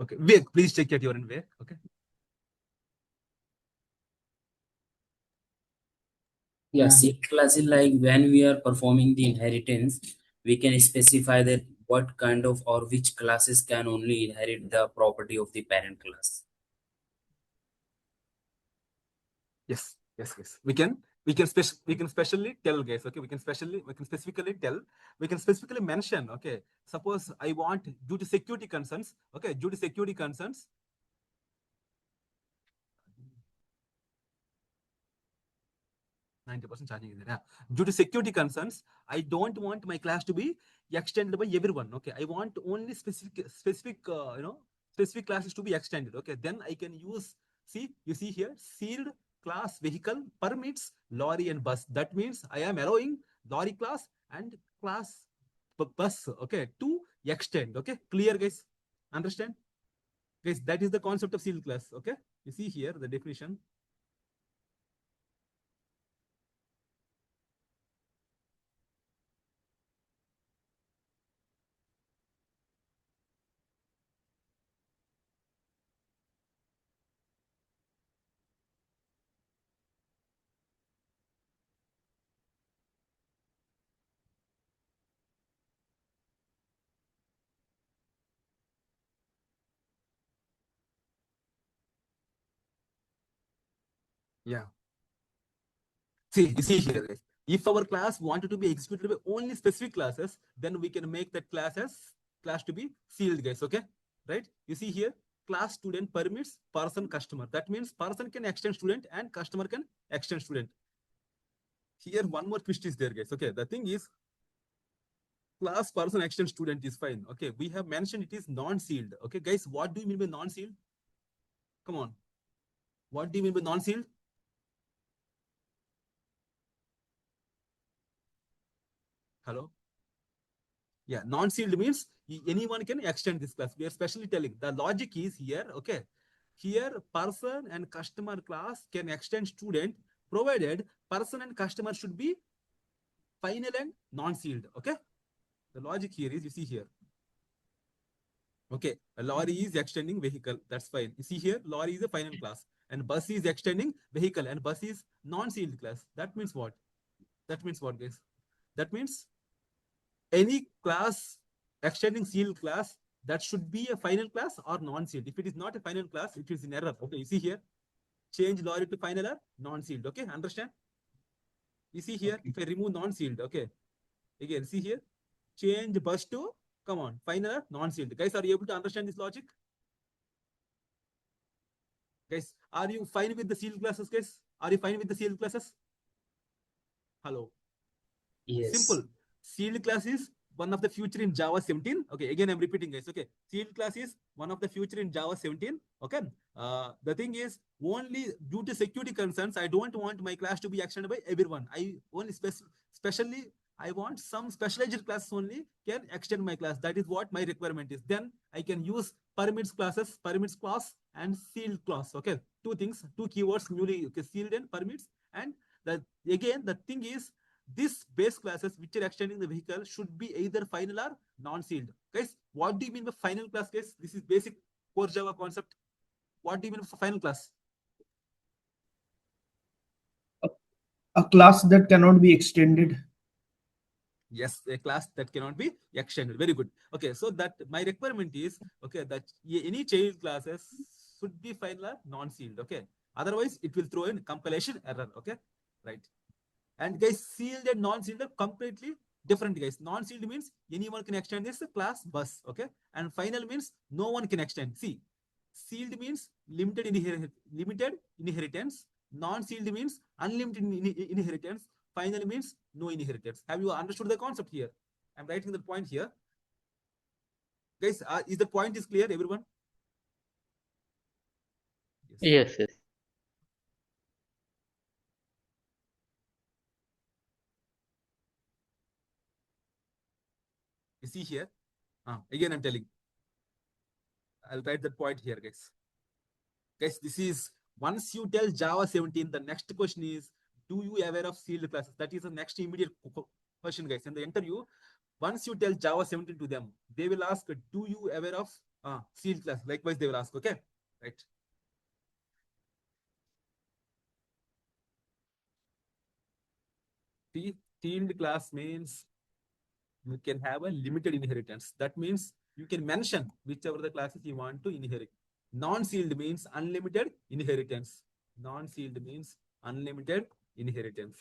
Okay. Wait, please check at your end. Wait. Okay. Yeah, sealed class is like when we are performing the inheritance, we can specify that what kind of or which classes can only inherit the property of the parent class. Yes. We can specially tell, guys. Okay. We can specifically tell. We can specifically mention. Okay. Suppose I want due to security concerns. Okay. Due to security concerns. 90% charging is there. Yeah. Due to security concerns, I don't want my class to be extended by everyone. Okay, I want only specific classes to be extended. Okay, then I can use. See, you see here, sealed class vehicle permits lorry and bus. That means I am allowing lorry class and class bus. Okay, to extend. Okay, clear, guys? Understand, guys? That is the concept of sealed class. Okay, you see here the definition. Yeah. See, you see here, guys. If our class wanted to be executed by only specific classes, then we can make that class to be sealed, guys. Okay, right? You see here, class student permits person customer. That means person can extend student and customer can extend student. Here, one more twist is there, guys. Okay, the thing is, class person extend student is fine. Okay, we have mentioned it is non-sealed. Okay, guys, what do you mean by non-sealed? Come on, what do you mean by non-sealed? Hello. Yeah, non-sealed means anyone can extend this class. We are specially telling the logic is here. Okay, here person and customer class can extend student provided person and customer should be final and non-sealed. Okay, the logic here is you see here. Okay, a lorry is extending vehicle. That's fine. You see here, lorry is a final class and bus is extending vehicle and bus is non-sealed class. That means what? That means what, guys? That means any class extending sealed class that should be a final class or non-sealed. If it is not a final class, it is in error. Okay, you see here, change lorry to final or non-sealed. Okay, understand? You see here, if I remove non-sealed, okay, again, see here, change bus to, come on, final or non-sealed. Guys, are you able to understand this logic? Guys, are you fine with the sealed classes, guys? Are you fine with the sealed classes? Hello. Yes. Simple. Sealed class is one of the future in Java 17. Okay, again, I'm repeating, guys. Okay, sealed class is one of the future in Java 17. Okay, the thing is only due to security concerns, I don't want my class to be extended by everyone. I only specially I want some specialized classes only can extend my class. That is what my requirement is. Then I can use permits classes, permits class and sealed class. Okay, two things, two keywords newly, okay, sealed and permits. And again, the thing is, this base classes which are extending the vehicle should be either final or non-sealed. Guys, what do you mean by final class, guys? This is basic core Java concept. What do you mean by final class? A class that cannot be extended. Yes, a class that cannot be extended. Very good. Okay, so that my requirement is, okay, that any child classes should be final or non-sealed. Okay, otherwise it will throw in compilation error. Okay, right. And guys, sealed and non-sealed are completely different, guys. Non-sealed means anyone can extend this class bus. Okay, and final means no one can extend. See, sealed means limited inheritance. Non-sealed means unlimited inheritance. Final means no inheritance. Have you understood the concept here? I'm writing the point here. Guys, is the point is clear, everyone? Yes, yes. You see here? Again, I'm telling. I'll write that point here, guys. Guys, this is once you tell Java 17, the next question is, do you aware of sealed classes? That is the next immediate question, guys. In the interview, once you tell Java 17 to them, they will ask, do you aware of sealed class? Likewise, they will ask, okay? Right. Sealed class means you can have a limited inheritance. That means you can mention whichever the classes you want to inherit. Non-sealed means unlimited inheritance. Non-sealed means unlimited inheritance.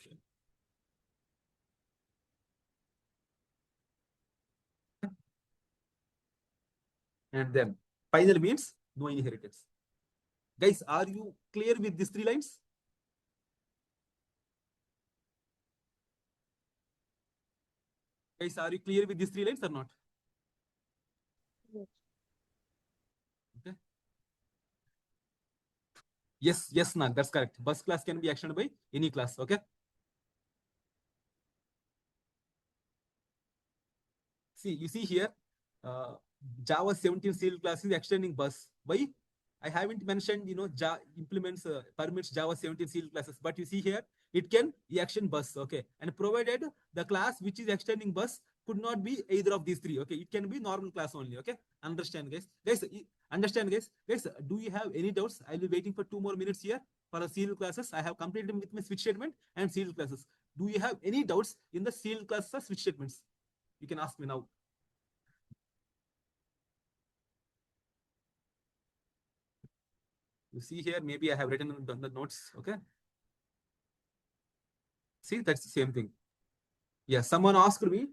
And then final means no inheritance. Guys, are you clear with these 3 lines? Guys, are you clear with these 3 lines or not? Okay. Yes, Nag, that's correct. Bus class can be actioned by any class. Okay. See, you see here, Java 17 sealed class is extending bus. Why? I haven't mentioned, implements permits Java 17 sealed classes, but you see here, it can action bus. Okay. And provided the class which is extending bus could not be either of these 3. Okay. It can be normal class only. Okay. Understand, guys? Understand, guys? Guys, do you have any doubts? I'll be waiting for 2 more minutes here for the sealed classes. I have completed with my switch statement and sealed classes. Do you have any doubts in the sealed classes switch statements? You can ask me now. You see here, maybe I have written on the notes. Okay. See, that's the same thing. Yeah, someone asked me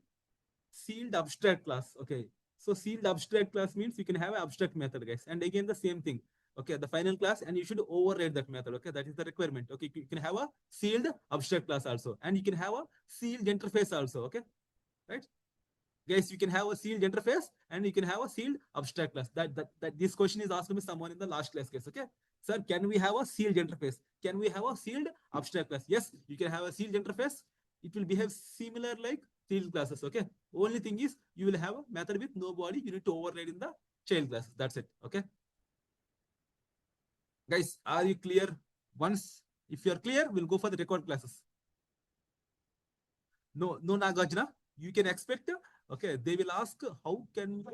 sealed abstract class. Okay. So sealed abstract class means you can have an abstract method, guys. And again, the same thing. Okay, the final class, and you should override that method. Okay, that is the requirement. Okay, you can have a sealed abstract class also, and you can have a sealed interface also. Okay, right? Guys, you can have a sealed interface and you can have a sealed abstract class. That this question is asked me someone in the last class case. Okay, sir, can we have a sealed interface? Can we have a sealed abstract class? Yes, you can have a sealed interface. It will behave similar like sealed classes. Okay, only thing is you will have a method with no body. You need to override in the child classes. That's it. Okay, guys, are you clear? Once if you are clear, we'll go for the record classes. No, Nagarjuna, you can expect. Okay, they will ask how can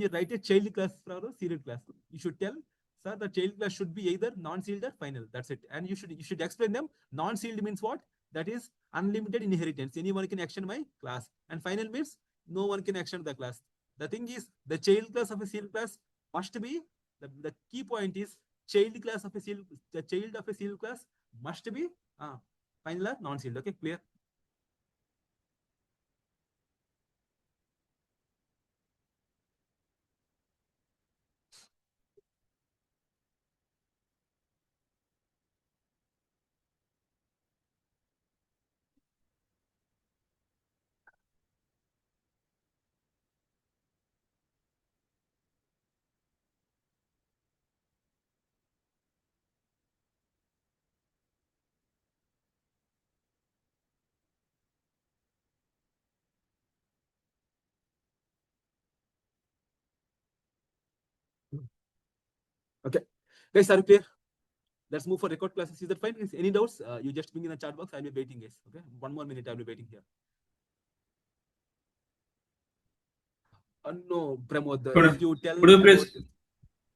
you write a child class for a sealed class? You should tell, sir, the child class should be either non-sealed or final. That's it. And you should explain them. Non-sealed means what? That is unlimited inheritance. Anyone can action my class. And final means no one can action the class. The thing is, the child class of a sealed class must be the key point is child class of a sealed the child of a sealed class must be final or non-sealed. Okay, clear? Okay, guys, are you clear? Let's move for record classes. Is that fine? Is any doubts? You just bring in the chat box. I'll be waiting, guys. Okay, 1 more minute. I'll be waiting here. No, Pramod. If you tell Could you please,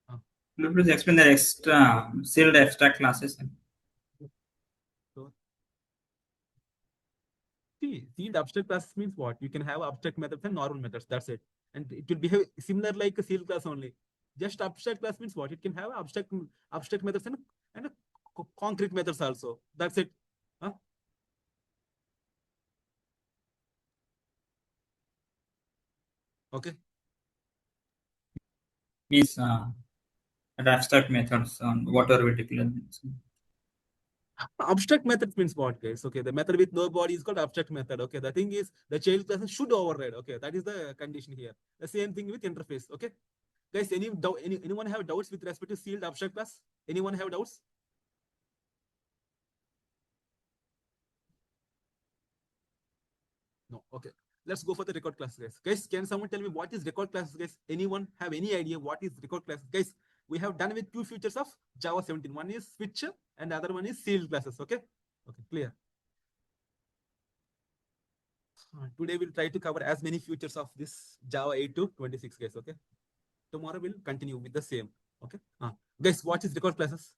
about, could you please explain the extra sealed abstract classes? See, sealed abstract classes means what? You can have abstract methods and normal methods. That's it. And it will behave similar like a sealed class only. Just abstract class means what? It can have abstract methods and concrete methods also. That's it. Huh? Okay. Means abstract methods on whatever we declare. Abstract method means what, guys? Okay, the method with no body is called abstract method. Okay, the thing is the child classes should override. Okay, that is the condition here. The same thing with interface. Okay, guys, anyone have doubts with respect to sealed abstract class? Anyone have doubts? No. Okay, let's go for the record class, guys. Guys, can someone tell me what is record classes, guys? Anyone have any idea what is record classes, guys? We have done with two features of Java 17. One is switch and the other one is sealed classes. Okay, okay, clear. Today we'll try to cover as many features of this Java 8 to 26, guys. Okay, tomorrow we'll continue with the same. Okay, guys, what is record classes?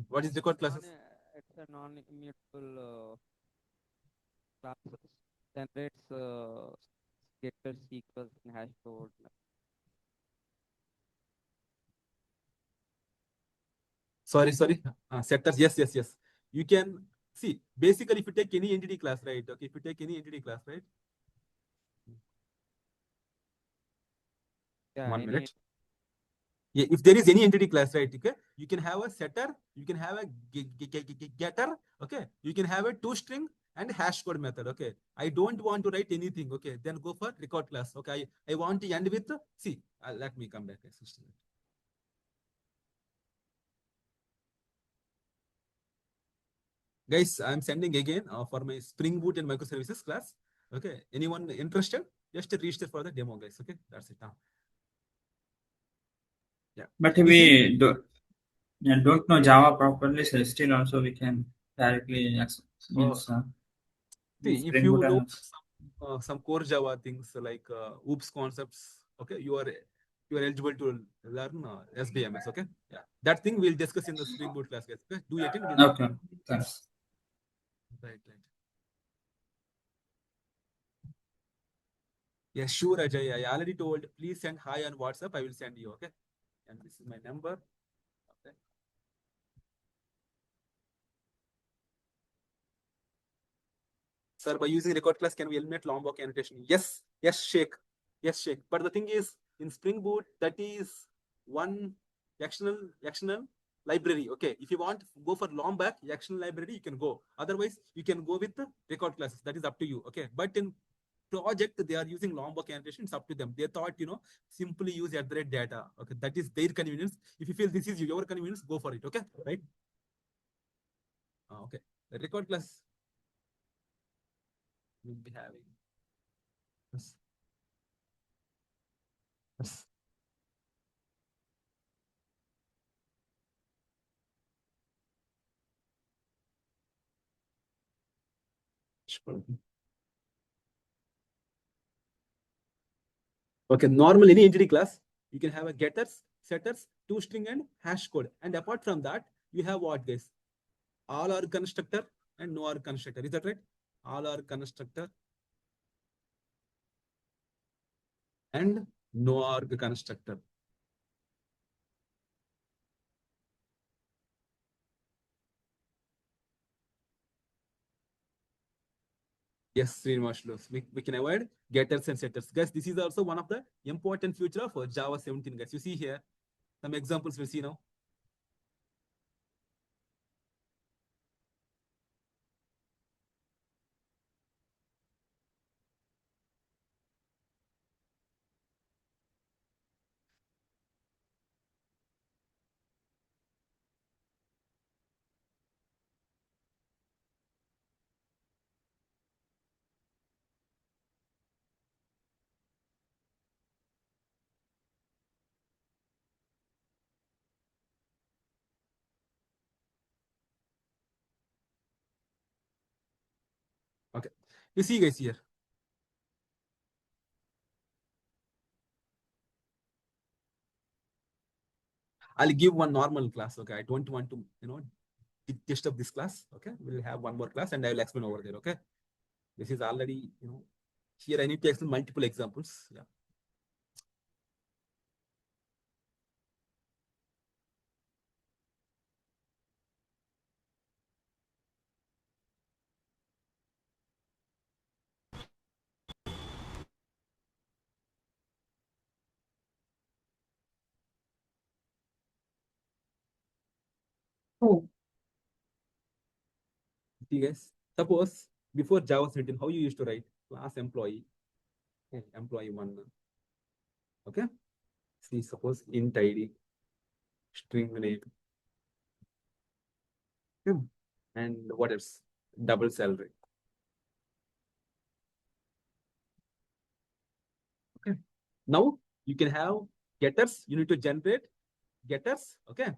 What is record classes? It's a non-immutable classes. Generates getters, equals, and hash code. Sorry. Setters. Yes. You can see basically if you take any entity class, right? Okay, if you take any entity class, right? Yeah, 1 minute. Yeah, if there is any entity class, right? Okay, you can have a setter, you can have a getter, okay, you can have a toString and hash code method. Okay, I don't want to write anything. Okay, then go for record class. Okay, I want to end with see. Let me come back. Guys, I'm sending again for my Spring Boot and microservices class. Okay, anyone interested? Just register for the demo, guys. Okay, that's it. Yeah. But we don't know Java properly, so still also we can directly use see, if you know some CoreJava things like OOPS concepts, okay, you are eligible to learn SBMS. Okay, yeah, that thing we'll discuss in the Spring Boot class, guys. Okay, do you attend? Okay, thanks. Right. Yeah, sure, Ajay. I already told. Please send hi on WhatsApp. I will send you. Okay, and this is my number. Okay. Sir, by using record class, can we eliminate Lombok annotation? Yes, Sheikh. But the thing is, in Spring Boot, that is one actional library. Okay, if you want to go for Lombok actional library, you can go. Otherwise, you can go with the record classes. That is up to you. Okay, but in project they are using Lombok annotation. It's up to them. They thought simply use @data. Okay, that is their convenience. If you feel this is your convenience, go for it. Okay, right? Okay, the record class will be having. Yes. Okay, normal any entity class, you can have a getters, setters, toString and hash code. And apart from that, you have what, guys? All are constructor and no are constructor. Is that right? All are constructor and no are constructor. Yes, we can avoid getters and setters. Guys, this is also one of the important feature of Java 17, guys. You see here, some examples we'll see now. Okay, you see, guys, here. I'll give one normal class. Okay, I don't want to, test of this class. Okay, we'll have one more class and I will explain over there. Okay, this is already, here I need to explain multiple examples. Yeah. See guys, suppose before Java was written, how you used to write class employee, okay, employee one, okay. See, suppose int ID, string name, okay, and what else? Double salary. Okay. Now you can have getters. You need to generate getters. Okay.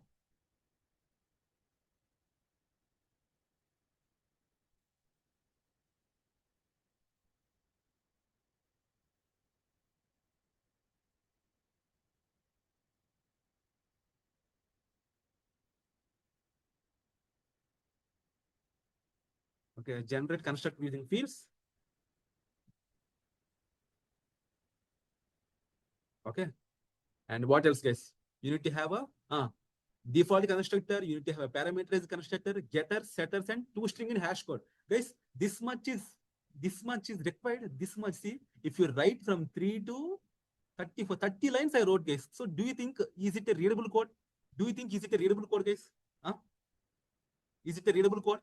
Okay. Generate construct using fields. Okay. And what else, guys? You need to have a default constructor. You need to have a parameterized constructor, getters, setters, and toString in hash code. Guys, this much is required. This much. See, if you write from 3 to 30 for 30 lines, I wrote, guys. So, do you think is it a readable code? Do you think is it a readable code, guys? Is it a readable code?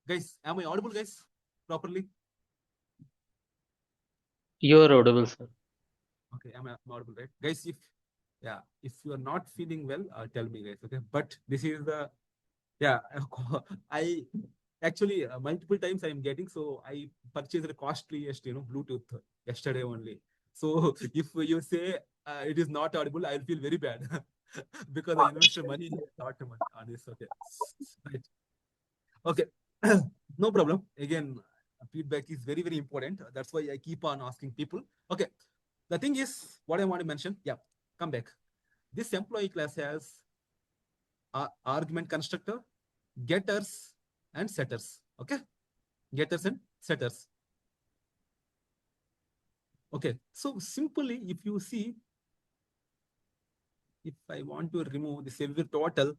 Guys, am I audible, guys? Properly? You are audible, sir. Okay, am I audible, right? Guys, if you are not feeling well, tell me, guys. Okay, but this is the I actually multiple times I am getting, so I purchased the costliest Bluetooth yesterday only. So if you say it is not audible, I'll feel very bad because I invested money not on this. Okay, right. Okay, no problem. Again, feedback is very, very important. That's why I keep on asking people. Okay, the thing is, what I want to mention. Yeah, come back. This employee class has argument constructor, getters, and setters. Okay, getters and setters. Okay, so simply, if you see, if I want to remove this every total,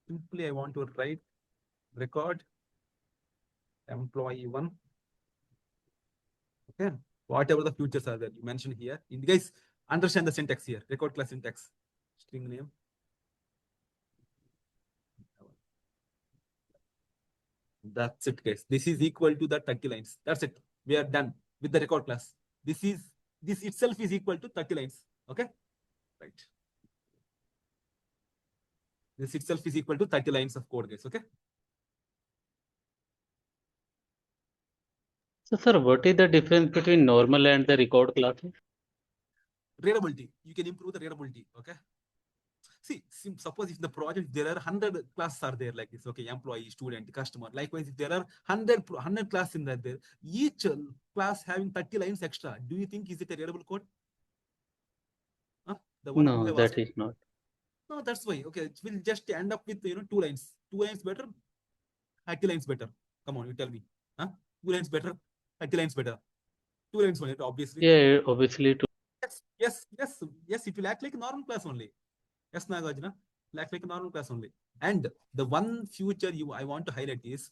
simply I want to write record employee one. Okay, whatever the futures are that you mentioned here. Guys, understand the syntax here. Record class syntax. String name. That's it, guys. This is equal to the 30 lines. That's it. We are done with the record class. This itself is equal to 30 lines. Okay, right. This itself is equal to 30 lines of code, guys. Okay. So, sir, what is the difference between normal and the record classes? Readability. You can improve the readability. Okay. See, suppose if in the project there are 100 classes are there like this. Okay, employee, student, customer. Likewise, if there are 100 classes in that there, each class having 30 lines extra. Do you think is it a readable code? The one No, that is not. No, that's why. Okay, it will just end up with 2 lines. 2 lines better, 30 lines better. Come on, you tell me. 2 lines better, 30 lines better. 2 lines better, obviously. Yeah, obviously. Yes. It will act like a normal class only. Yes, Nagarjuna, act like a normal class only. And the one feature I want to highlight is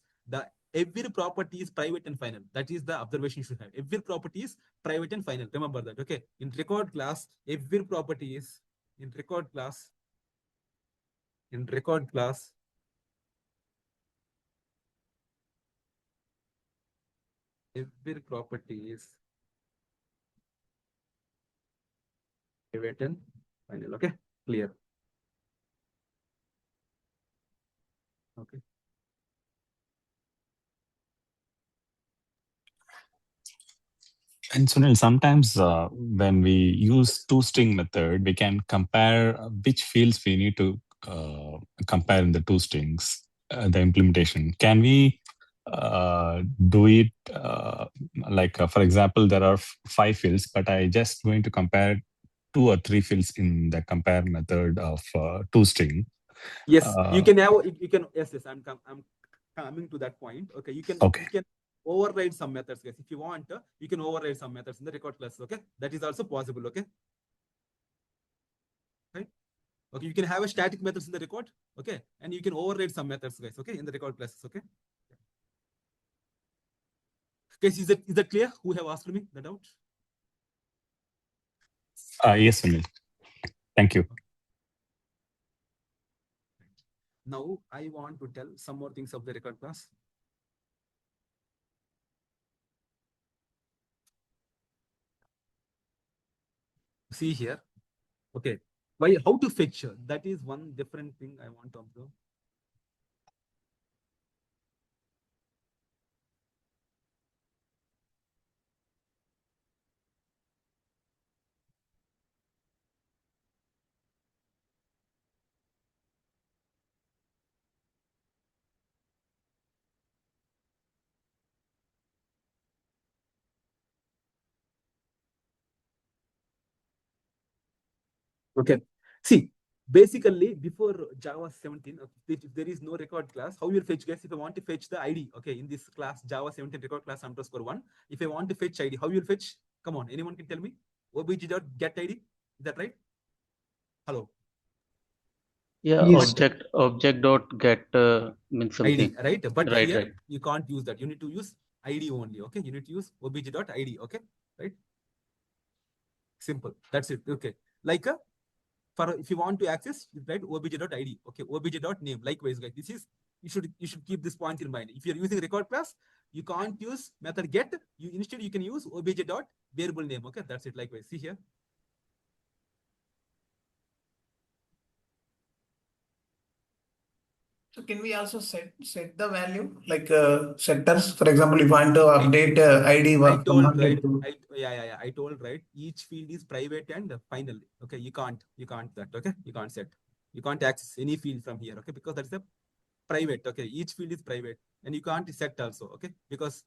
every property is private and final. That is the observation you should have. Every property is private and final. Remember that. Okay. In record class, every property is in record class. In record class, every property is private and final. Okay, clear. Okay. And Sunil, sometimes when we use toString method, we can compare which fields we need to compare in the toStrings, the implementation. Can we do it for example, there are 5 fields, but I just going to compare 2 or 3 fields in the compare method of toString. Yes, you can have. You can. Yes. I'm coming to that point. Okay, you can. Okay. You can override some methods, guys. If you want, you can override some methods in the record class. Okay, that is also possible. Okay. Right. Okay, you can have a static methods in the record. Okay, and you can override some methods, guys. Okay, in the record classes. Okay. Guys, is that clear? Who have asked me the doubt? Yes, Sunil. Thank you. Now I want to tell some more things of the record class. See here. Okay. Why? How to fetch? That is one different thing I want to observe. Okay. See, basically before Java 17, if there is no record class, how you fetch, guys? If I want to fetch the ID, okay, in this class Java 17 record class _1, if I want to fetch ID, how you fetch? Come on, anyone can tell me? obj.get ID. Is that right? Hello. Yeah, Yes. object dot get means something. ID, right? But Right, here right. you can't use that. You need to use ID only. Okay, you need to use obj.id. Okay, right? Simple. That's it. Okay. Like for if you want to access, you write obj.id. Okay, obj.name. Likewise, guys, this is you should keep this point in mind. If you're using record class, you can't use method get. Instead you can use obj.variable name. Okay, that's it. Likewise, see here. So can we also set the value like setters? For example, if I want to update ID I told right. to I told right. Each field is private and final. Okay, you can't that. Okay, you can't set. You can't access any field from here. Okay, because that's a private. Okay, each field is private, and you can't set also. Okay, because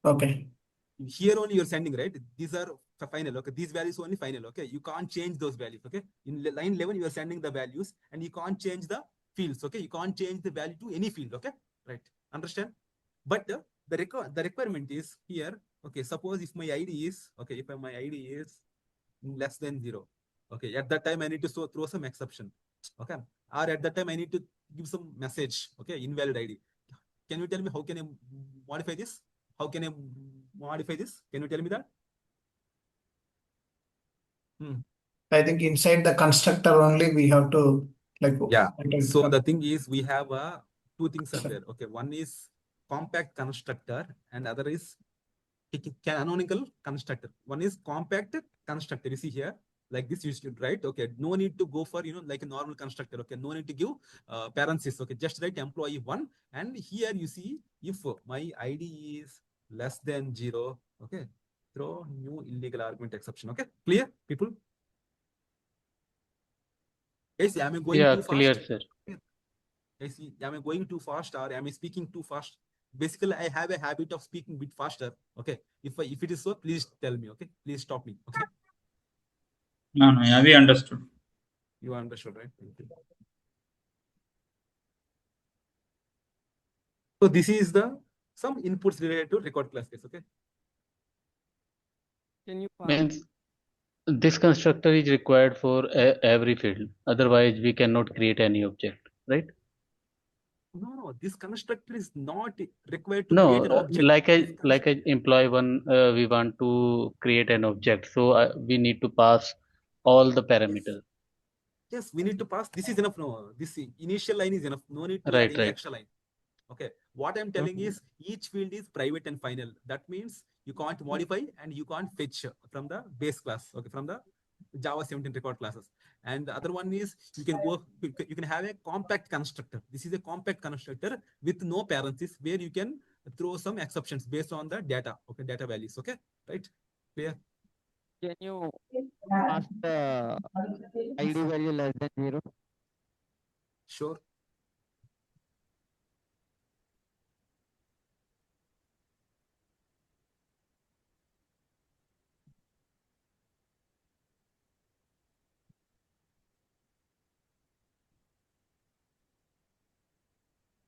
okay. Here only you're sending, right? These are final. Okay, these values only final. Okay, you can't change those values. Okay, in line 11 you are sending the values, and you can't change the fields. Okay, you can't change the value to any field. Okay, right? Understand? But the requirement is here. Okay, suppose if my ID is if my ID is less than 0. Okay, at that time I need to throw some exception. Okay, or at that time I need to give some message. Okay, invalid ID. Can you tell me how can I modify this? How can I modify this? Can you tell me that? I think inside the constructor only we have to like So the thing is we have two things are there. Okay, one is compact constructor and other is canonical constructor. One is compact constructor. You see here, like this you should write. Okay, no need to go for like a normal constructor. Okay, no need to give parentheses. Okay, just write employee 1, and here you see if my ID is less than 0. Okay, throw new illegal argument exception. Okay, clear, people? Yes, am I going too fast? Clear, sir. Yes, am I going too fast or am I speaking too fast? Basically, I have a habit of speaking a bit faster. Okay, if it is so, please tell me. Okay, please stop me. Okay. No, yeah, we understood. You understood, right? So this is some inputs related to record class case. Okay. Can you Means this constructor is required for every field. Otherwise, we cannot create any object, right? No, this constructor is not required to create an object. Like a employee 1, we want to create an object, so we need to pass all the parameters. Yes, we need to pass. This is enough. No, this initial line is enough. No need to add any extra line. Okay, what I'm telling is each field is private and final. That means you can't modify and you can't fetch from the base class. Okay, from the Java 17 record classes. And the other one is you can have a compact constructor. This is a compact constructor with no parentheses where you can throw some exceptions based on the data. Okay, data values. Okay, right? Clear? Can you pass the ID value less than 0? Sure.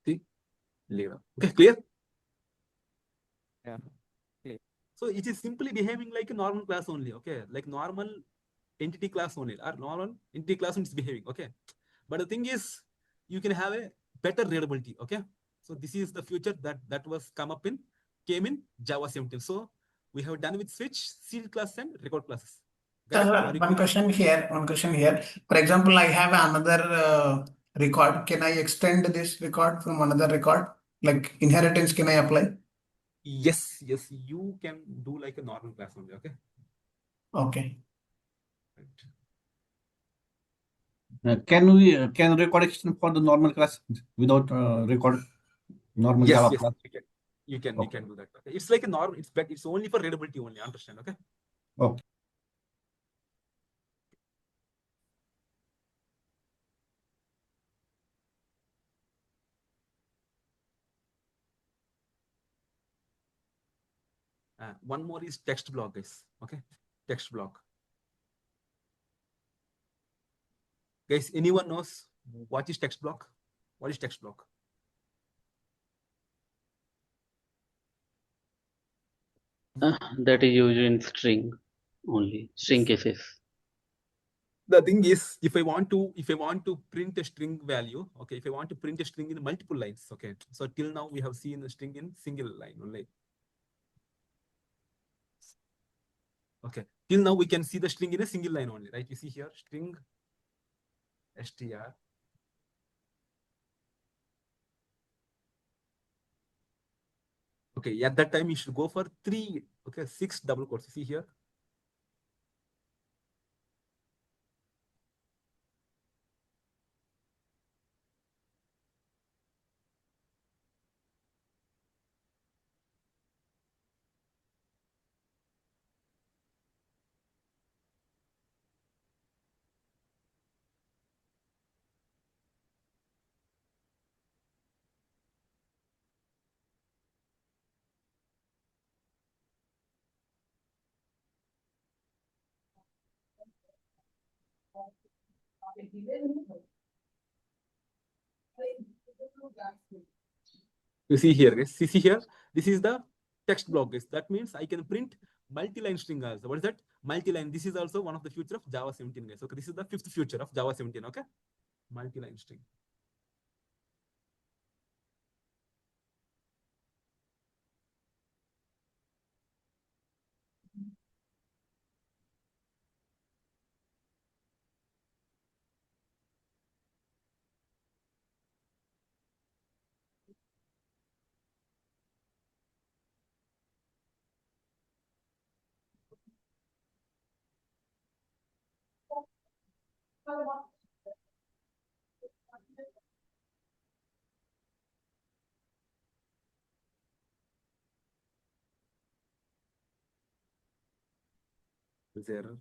See? Okay, clear? Yeah, clear. So it is simply behaving like a normal class only. Okay, like normal entity class only, or normal entity class is behaving. Okay, but the thing is, you can have a better readability. Okay, so this is the future that was came in Java 17. So we have done with switch, sealed class, and record classes. One question here. For example, I have another record. Can I extend this record from another record? Like inheritance, can I apply? Yes, you can do like a normal class only. Okay. Okay. Can record extend for the normal class without record normal Yes, Java class? you can do that. Okay. It's like a normal. It's only for readability only. Understand? Okay. Okay. One more is text block, guys. Okay, text block. Guys, anyone knows what is text block? What is text block? That is used in string only, string cases. The thing is, if I want to print a string value, okay, if I want to print a string in multiple lines, okay. So till now we have seen a string in single line only. Okay, till now we can see the string in a single line only, right? You see here, string str. Okay, at that time you should go for 6 double quotes. You see here. You see here, guys. See here. This is the text block, guys. That means I can print multi-line string also. What is that? Multi-line. This is also one of the future of Java 17, guys. Okay, this is the 5th future of Java 17. Okay, multi-line string. Is error.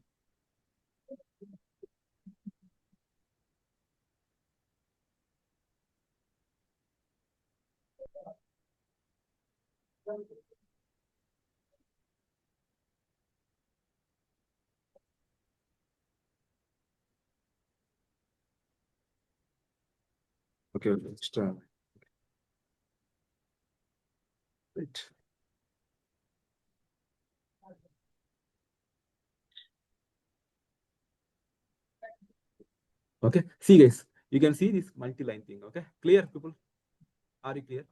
Okay, extra. Right. Okay, see guys, you can see this multi-line thing. Okay, clear, people? Are you clear?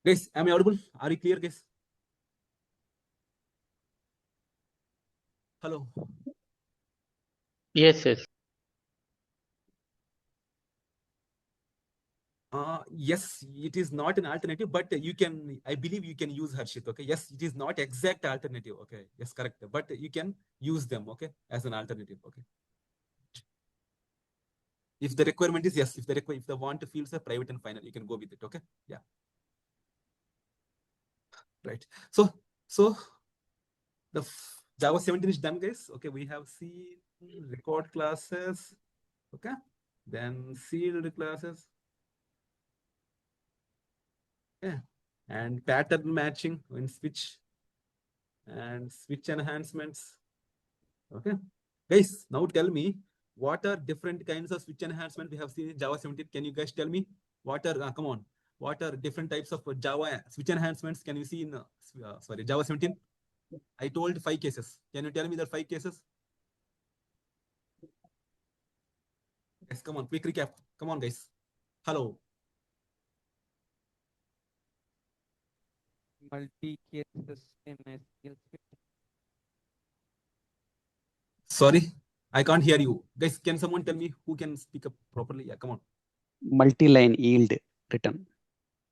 Guys, am I audible? Are you clear, guys? Hello. Yes. Yes, it is not an alternative, but you can, I believe you can use Harshit. Okay, yes, it is not exact alternative. Okay, yes, correct, but you can use them. Okay, as an alternative. Okay, if the requirement is yes, if the want fields are private and final, you can go with it. Okay, yeah, right. So the Java 17 is done, guys. Okay, we have seen record classes. Okay, then sealed classes. Yeah, and pattern matching in switch. and switch enhancements. Okay, guys, now tell me what are different kinds of switch enhancement we have seen in Java 17. Can you guys tell me what are come on, what are different types of Java switch enhancements can you see in sorry, Java 17? I told 5 cases. Can you tell me the 5 cases? Yes, come on, quick recap. Come on, guys. Hello. Multi cases in a single script. Sorry, I can't hear you. Guys, can someone tell me who can speak up properly? Yeah, come on. Multi-line yield return.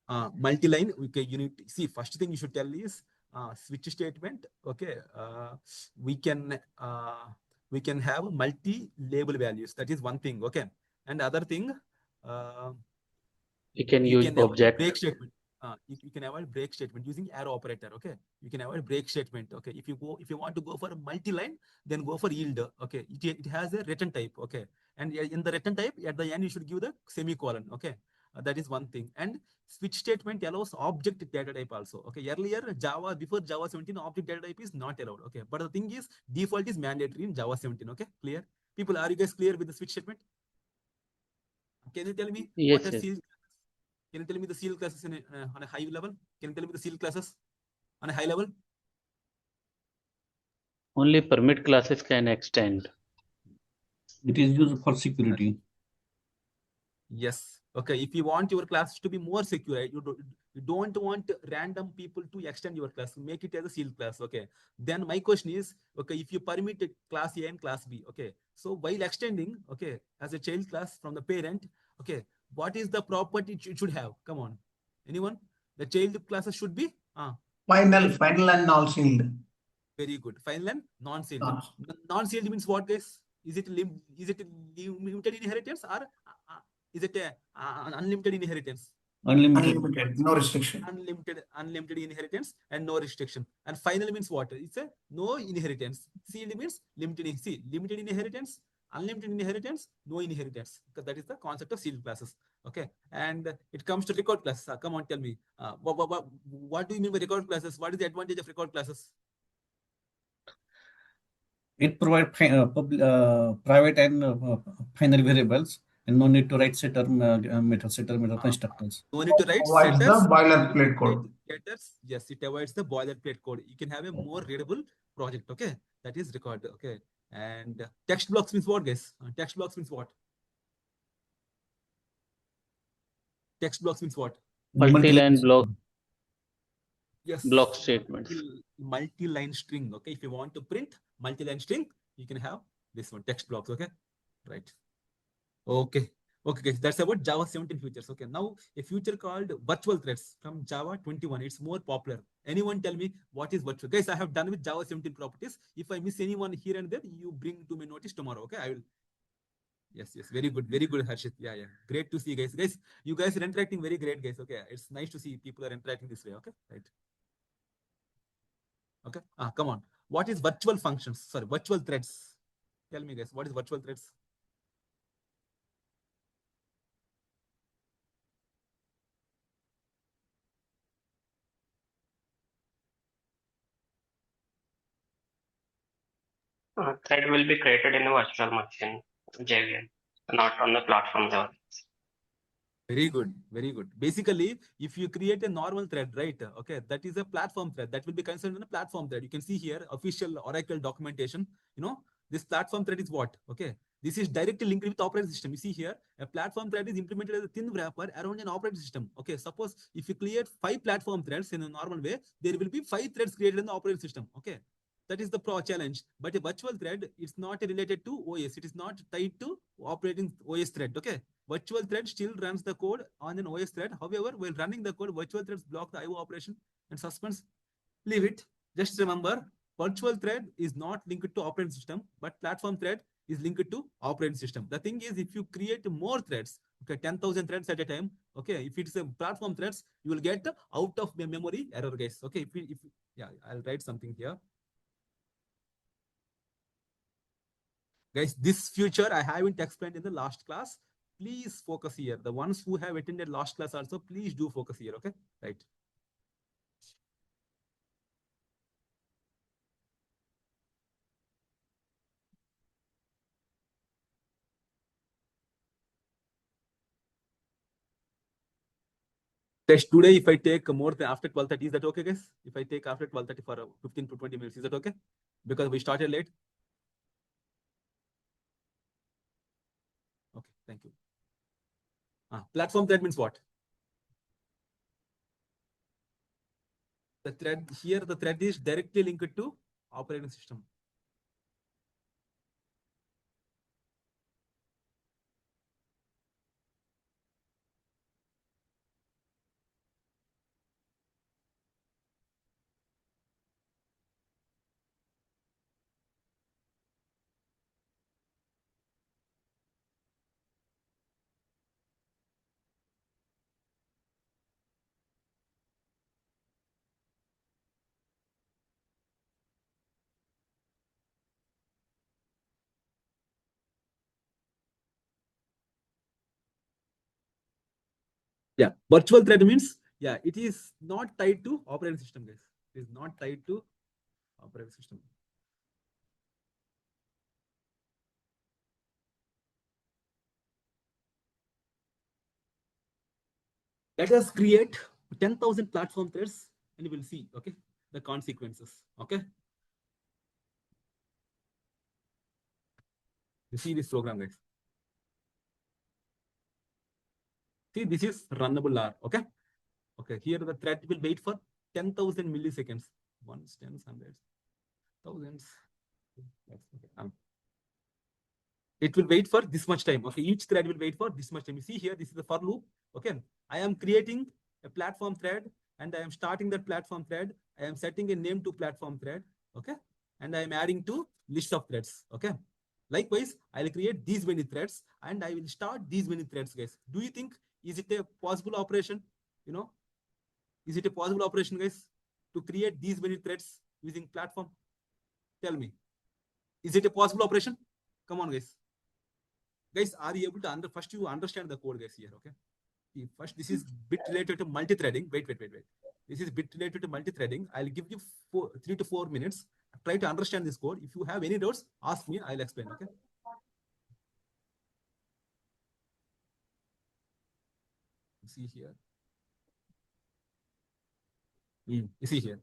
Multi-line, okay, you need to see, first thing you should tell is switch statement. Okay, we can have multi-label values. That is one thing. Okay, and other thing, You can you use can avoid object. break statement. You can avoid break statement using arrow operator. Okay, you can avoid break statement. Okay, if you want to go for a multi-line, then go for yield. Okay, it has a return type. Okay, and in the return type at the end you should give the semicolon. Okay, that is one thing. And switch statement allows object data type also. Okay, earlier Java, before Java 17, object data type is not allowed. Okay, but the thing is default is mandatory in Java 17. Okay, clear? People, are you guys clear with the switch statement? Can you tell me Yes, what are yes. seal? Can you tell me the seal classes on a high level? Can you tell me the seal classes on a high level? Only permit classes can extend. It is used for security. Yes. Okay. If you want your class to be more secure, you don't want random people to extend your class. Make it as a sealed class. Okay. Then my question is, okay, if you permit class A and class B, okay. So while extending, okay, as a child class from the parent, okay, what is the property it should have? Come on. Anyone? The child classes should be final and non-sealed. very good. Final and non-sealed. Non-sealed means what, guys? Is it limited inheritance or is it unlimited inheritance? Unlimited, no restriction. Unlimited inheritance and no restriction. And final means what? It's a no inheritance. Sealed means limited. See, limited inheritance, unlimited inheritance, no inheritance. Because that is the concept of sealed classes. Okay. And it comes to record classes. Come on, tell me. What do you mean by record classes? What is the advantage of record classes? It provides private and final variables, and no need to write setter method constructors. No need to write Avoids the setters. boilerplate code. Yes, it avoids the boilerplate code. You can have a more readable project. Okay, that is record. Okay, and text blocks means what, guys? Text blocks means what? Text blocks means what? Multi-line block. Yes. Block statements. Multi-line string. Okay, if you want to print multi-line string, you can have this one, text blocks. Okay, right. Okay. Okay, guys, that's about Java 17 features. Okay, now a feature called virtual threads from Java 21. It's more popular. Anyone tell me what is virtual? Guys, I have done with Java 17 properties. If I miss anyone here and there, you bring to my notice tomorrow. Okay, I will. Yes, very good, Harshit. Yeah, great to see, guys. Guys, you guys are interacting very great, guys. Okay, it's nice to see people are interacting this way. Okay, right. Okay, come on. What is virtual functions? Sorry, virtual threads. Tell me, guys, what is virtual threads? Thread will be created in a virtual machine, JVM, not on the platform level. Very good, very good. Basically, if you create a normal thread, right? Okay, that is a platform thread. That will be considered a platform thread. You can see here official Oracle documentation. You know, this platform thread is what? Okay, this is directly linked with operating system. You see here, a platform thread is implemented as a thin wrapper around an operating system. Okay, suppose if you create 5 platform threads in a normal way, there will be 5 threads created in the operating system. Okay, that is the challenge. But a virtual thread is not related to OS. It is not tied to operating OS thread. Okay. Virtual thread still runs the code on an OS thread. However, while running the code, virtual threads block the IO operation and suspense. Leave it. Just remember, virtual thread is not linked to operating system, but platform thread is linked to operating system. The thing is, if you create more threads, okay, 10,000 threads at a time, okay, if it's a platform threads, you will get out of memory error, guys. Okay, yeah, I'll write something here. Guys, this feature I haven't explained in the last class. Please focus here. The ones who have attended last class also, please do focus here. Okay, right. Test today, if I take more than after 12:30, is that okay, guys? If I take after 12:30 for 15 to 20 minutes, is that okay? Because we started late. Okay, thank you. Platform thread means what? The thread here, the thread is directly linked to operating system. Yeah, virtual thread means, yeah, it is not tied to operating system, guys. It is not tied to operating system. Let us create 10,000 platform threads and you will see, okay, the consequences, okay? You see this program, guys. See, this is runnable R, okay? Okay, here the thread will wait for 10,000 milliseconds. Ones, tens, hundreds, thousands. Okay. It will wait for this much time. Okay, each thread will wait for this much time. You see here, this is the for loop. Okay, I am creating a platform thread and I am starting that platform thread. I am setting a name to platform thread. Okay, and I am adding to list of threads. Okay, likewise, I will create these many threads and I will start these many threads, guys. Do you think, is it a possible operation? You know, is it a possible operation, guys, to create these many threads using platform? Tell me, is it a possible operation? Come on, guys. Guys, are you able to first you understand the code, guys, here, okay? See, first, this is bit related to multi-threading. Wait. This is bit related to multi-threading. I'll give you 3 to 4 minutes. Try to understand this code. If you have any doubts, ask me. I'll explain, okay? You see here. You see here.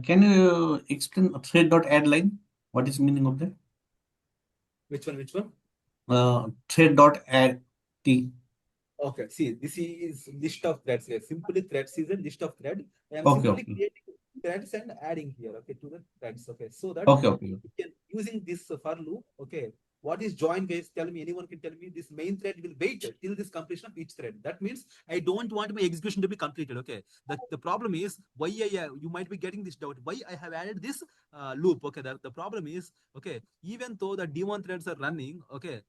Can you explain thread.add line? What is the meaning of that? Which one? Thread.add T. Okay, see, this is list of threads here. Simply threads is a list of thread. I am Okay, simply okay. creating threads and adding here, okay, to the threads. Okay, so that Okay. you can, using this for loop, okay, what is join, guys? Tell me, anyone can tell me this main thread will wait till this completion of each thread. That means I don't want my execution to be completed. Okay, the problem is why you might be getting this doubt. Why I have added this loop? Okay, the problem is, okay, even though the daemon threads are running, okay,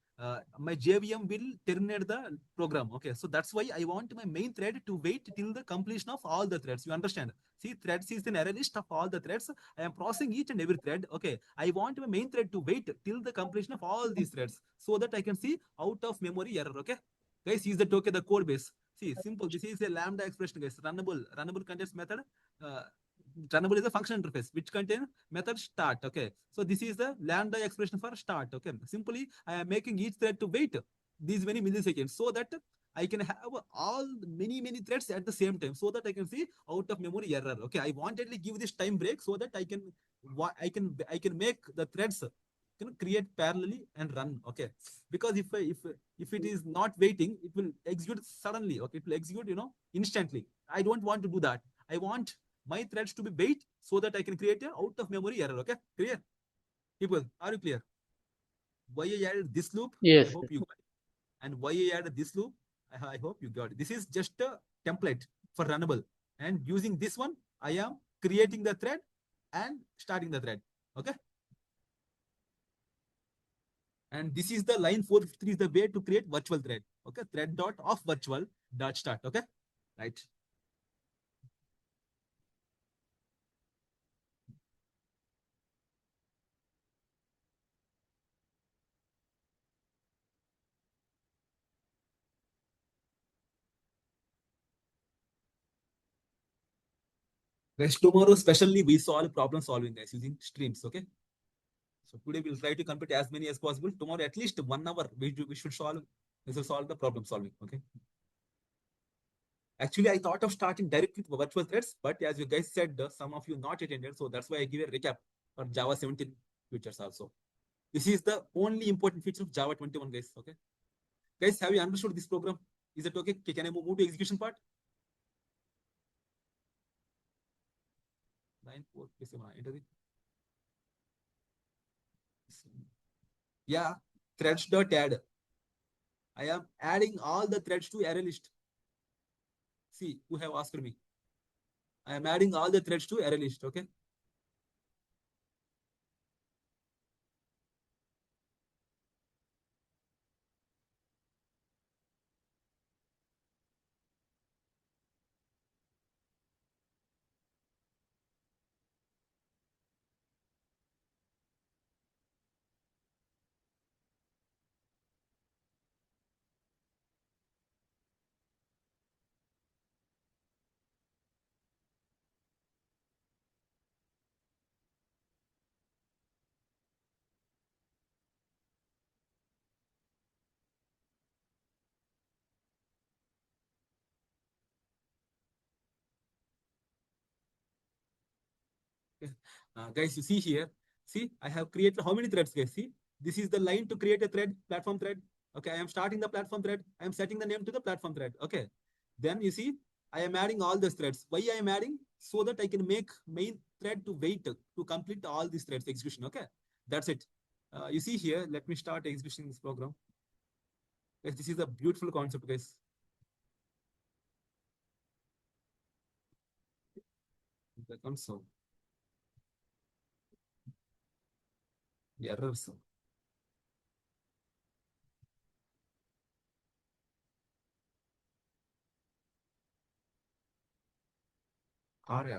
my JVM will terminate the program. Okay, so that's why I want my main thread to wait till the completion of all the threads. You understand? See, threads is an array list of all the threads. I am processing each and every thread. Okay, I want my main thread to wait till the completion of all these threads so that I can see out of memory error. Okay, guys, is that okay? The code base. See, simple. This is a lambda expression, guys. Runnable context method. runnable is a function interface which contains method start. Okay, so this is the lambda expression for start. Okay, simply I am making each thread to wait these many milliseconds so that I can have all many threads at the same time, so that I can see out of memory error. Okay, I wanted to give this time break so that I can make the threads create parallelly and run. Okay, because if it is not waiting, it will execute suddenly. Okay, it will execute instantly. I don't want to do that. I want my threads to be wait so that I can create a out of memory error. Okay, clear? People, are you clear? Why I added this loop? I Yes. hope you got it. And why I added this loop? I hope you got it. This is just a template for runnable. And using this one, I am creating the thread and starting the thread. Okay. And this is the line 453 is the way to create virtual thread. Okay. Thread dot of virtual dot start. Okay. Right. Guys, tomorrow especially we solve problem solving, guys, using streams. Okay. So today we'll try to complete as many as possible. Tomorrow at least 1 hour we should solve the problem solving. Okay. Actually, I thought of starting directly with virtual threads, but as you guys said, some of you not attended, so that's why I give a recap for Java 17 features also. This is the only important feature of Java 21, guys. Okay. Guys, have you understood this program? Is it okay? Can I move to execution part? 9.4, enter it. Yeah, threads.add. I am adding all the threads to array list. See, who have asked me. I am adding all the threads to array list. Okay. Guys, you see here, see, I have created how many threads, guys? See, this is the line to create a thread, platform thread. Okay, I am starting the platform thread. I am setting the name to the platform thread. Okay, then you see, I am adding all these threads. Why I am adding? So that I can make main thread to wait to complete all these threads execution. Okay, that's it. You see here, let me start executing this program. Guys, this is a beautiful concept, guys. The console. Errors. Yeah.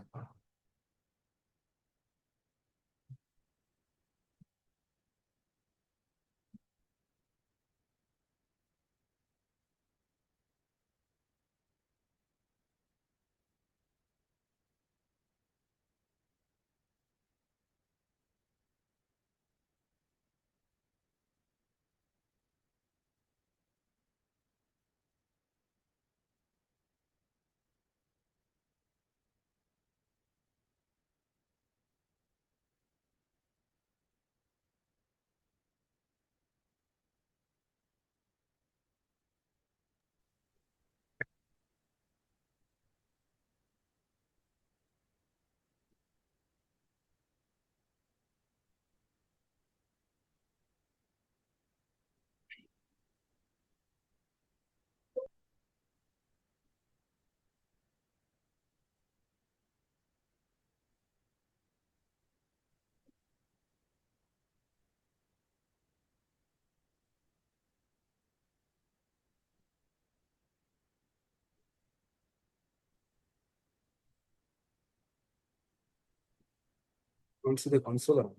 Don't see the console or not.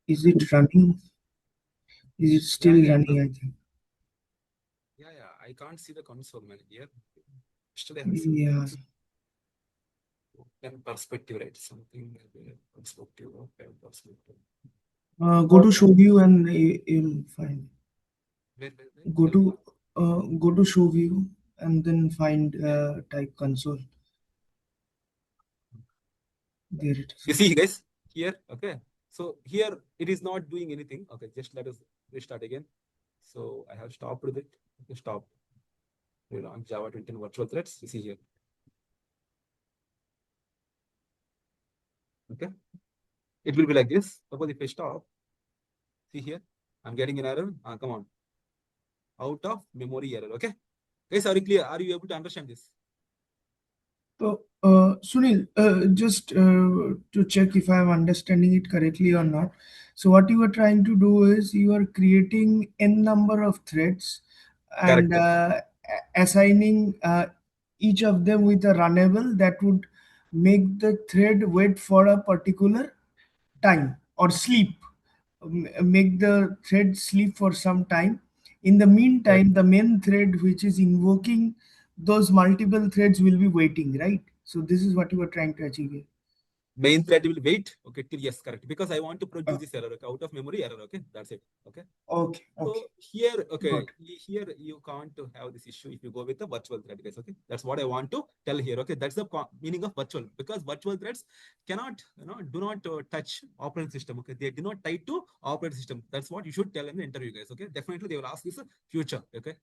Is it running? Is it still running? I think. Yeah, I can't see the console, man. Here. Yeah. Then perspective, right? Something perspective, okay, perspective. Go to show view and you'll find. Where? Go to show view and then find type console. There it is. You see, guys, here, okay. So here it is not doing anything. Okay, just let us restart again. So I have stopped with it. Okay, stop. We launch Java 21 virtual threads. You see here. Okay. It will be like this. Suppose if I stop, see here, I'm getting an error. Come on. Out of memory error. Okay. Guys, are you clear? Are you able to understand this? So, Sunil, just to check if I'm understanding it correctly or not. So what you are trying to do is you are creating n number of threads and assigning each of them with a runnable that would make the thread wait for a particular time or sleep, make the thread sleep for some time. In the meantime, the main thread which is invoking those multiple threads will be waiting, right? So this is what you are trying to achieve here. Main thread will wait. Okay, till yes, correct. Because I want to produce this error. Okay, out of memory error. Okay, that's it. Okay. Okay. So here, okay, here you can't have this issue if you go with the virtual thread, guys. Okay, that's what I want to tell here. Okay, that's the meaning of virtual, because virtual threads cannot, do not touch operating system. Okay, they do not tie to operating system. That's what you should tell in the interview, guys. Okay, definitely they will ask this future. Okay.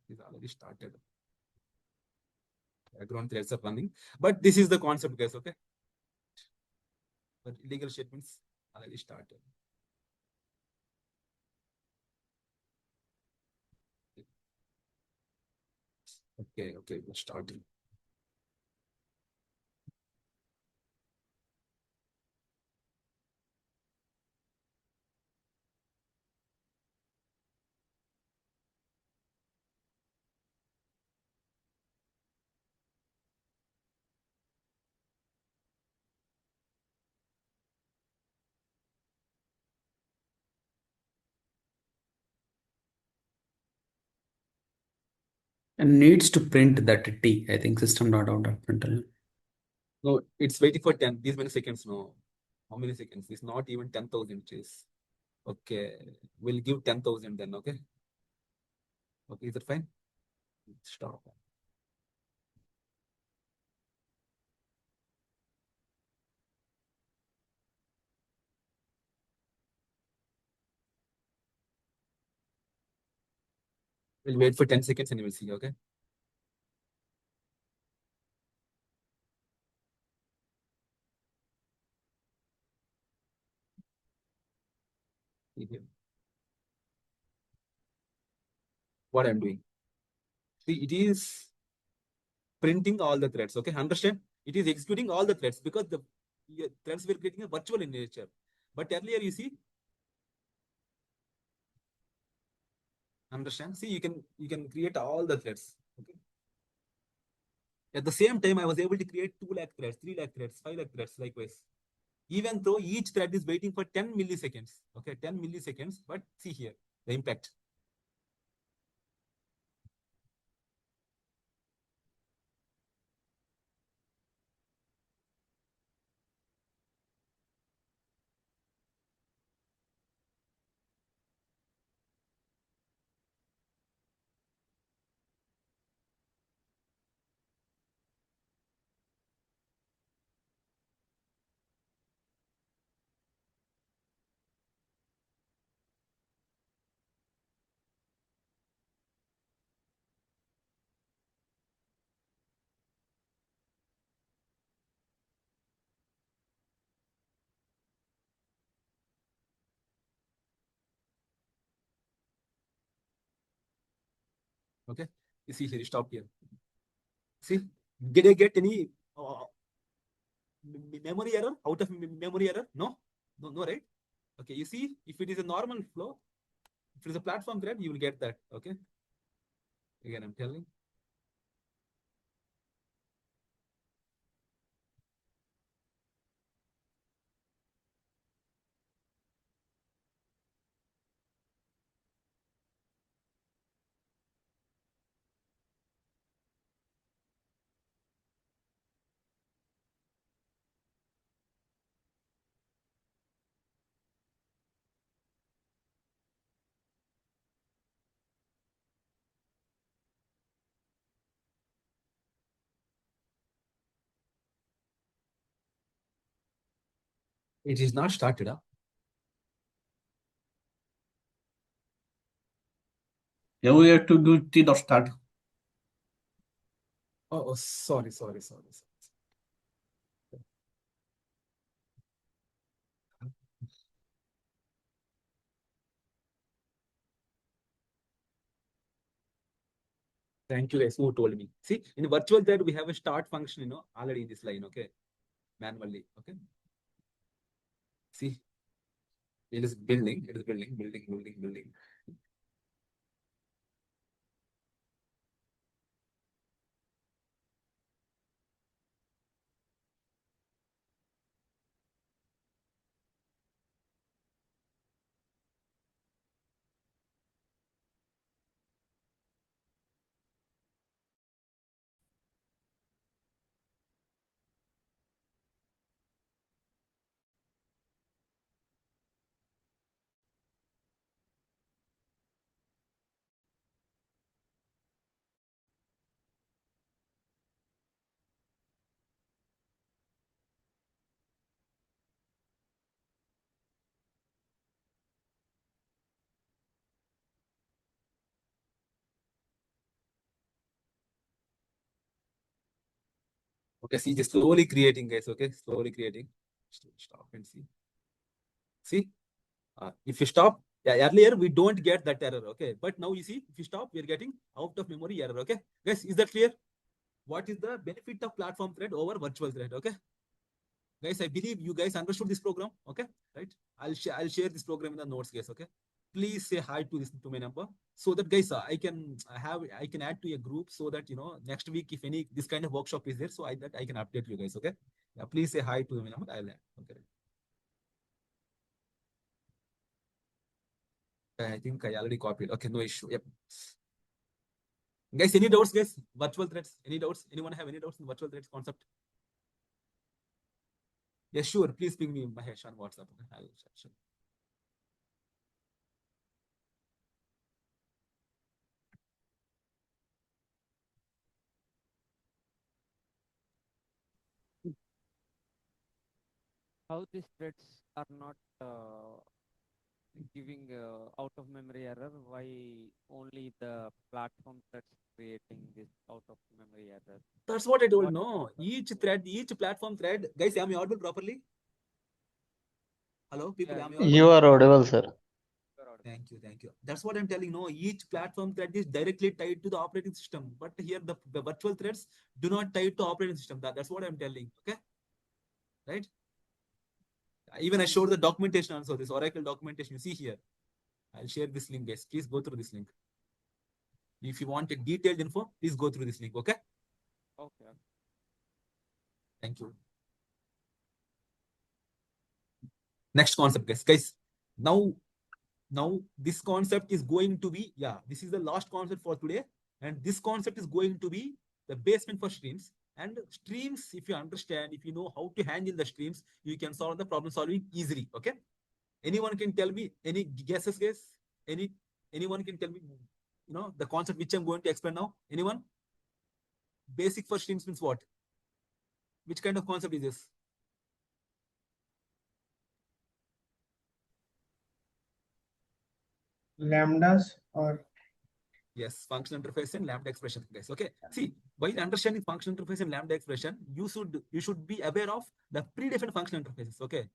It's already started. Background threads are running, but this is the concept, guys. Okay. But illegal statements already started. Okay, we're starting. And needs to print that T. I think system.out.println. No, it's waiting for 10. These many seconds. No. How many seconds? It's not even 10,000. Is okay. We'll give 10,000 then. Okay. Okay, is that fine? Stop. We'll wait for 10 seconds and we'll see. Okay. What I'm doing. See, it is printing all the threads. Okay, understand? It is executing all the threads because the threads were creating a virtual in nature. But earlier, you see, understand? See, you can create all the threads. Okay. At the same time, I was able to create 2 lakh threads, 3 lakh threads, 5 lakh threads, likewise. Even though each thread is waiting for 10 milliseconds. Okay, 10 milliseconds. But see here, the impact. Okay, you see here, stop here. See, did I get any memory error out of memory error? No, right? Okay, you see, if it is a normal flow, if it is a platform thread, you will get that. Okay, again, I'm telling. It is not started. Huh? Yeah, we have to do t.start. Oh, sorry. Thank you guys who told me. See, in virtual thread, we have a start function, already in this line, okay? Manually, okay? See, it is building. Okay, see, just slowly creating, guys, okay? Slowly creating. Stop and see. See, if you stop, yeah, earlier we don't get that error, okay? But now you see, if you stop, we're getting out of memory error, okay? Guys, is that clear? What is the benefit of platform thread over virtual thread, okay? Guys, I believe you guys understood this program, okay? Right? I'll share this program in the notes, guys, okay? Please say hi to my number so that, guys, I can add to a group so that next week if any this kind of workshop is there, so I can update you guys, okay? Yeah, please say hi to my number. I'll add, okay? I think I already copied. Okay, no issue. Yep. Guys, any doubts, guys? Virtual threads. Any doubts? Anyone have any doubts in virtual threads concept? Yeah, sure. Please ping me, Mahesh, on WhatsApp. Okay? I'll sure. How these threads are not giving out of memory error? Why only the platform threads creating this out of memory error? That's what I told. No, each platform thread, guys, am I audible properly? Hello, people, am I audible? You are audible, sir. Thank you. That's what I'm telling. No, each platform thread is directly tied to the operating system, but here the virtual threads do not tie to operating system. That's what I'm telling. Okay, right? Even I showed the documentation also. This Oracle documentation you see here. I'll share this link, guys. Please go through this link. If you want a detailed info, please go through this link. Okay. Okay. Thank you. Next concept, guys. Now this concept is going to be, this is the last concept for today. And this concept is going to be the basement for streams. And streams, if you understand, if you know how to handle the streams, you can solve the problem solving easily. Okay. Anyone can tell me any guesses, guys? Anyone can tell me, the concept which I'm going to explain now? Anyone? Basic for streams means what? Which kind of concept is this? Lambdas or yes, function interface and lambda expression, guys. Okay. See, while understanding function interface and lambda expression, you should be aware of the predefined function interfaces. Okay.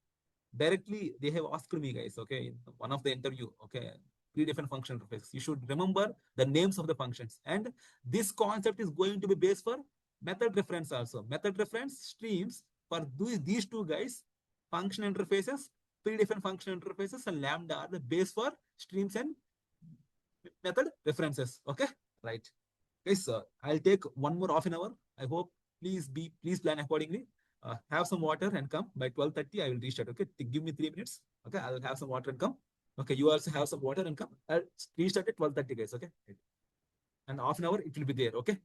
Directly they have asked me, guys. Okay, in one of the interview. Okay, predefined function interfaces. You should remember the names of the functions, and this concept is going to be based for method reference also. Method reference streams for these two guys, function interfaces, predefined function interfaces, and lambda are the base for streams and method references. Okay, right, guys. I'll take one more half an hour. I hope please plan accordingly. Have some water and come by 12:30. I will restart. Okay, give me 3 minutes. Okay, I'll have some water and come. Okay, you also have some water and come. I'll restart at 12:30, guys. Okay, and half an hour it will be there. Okay.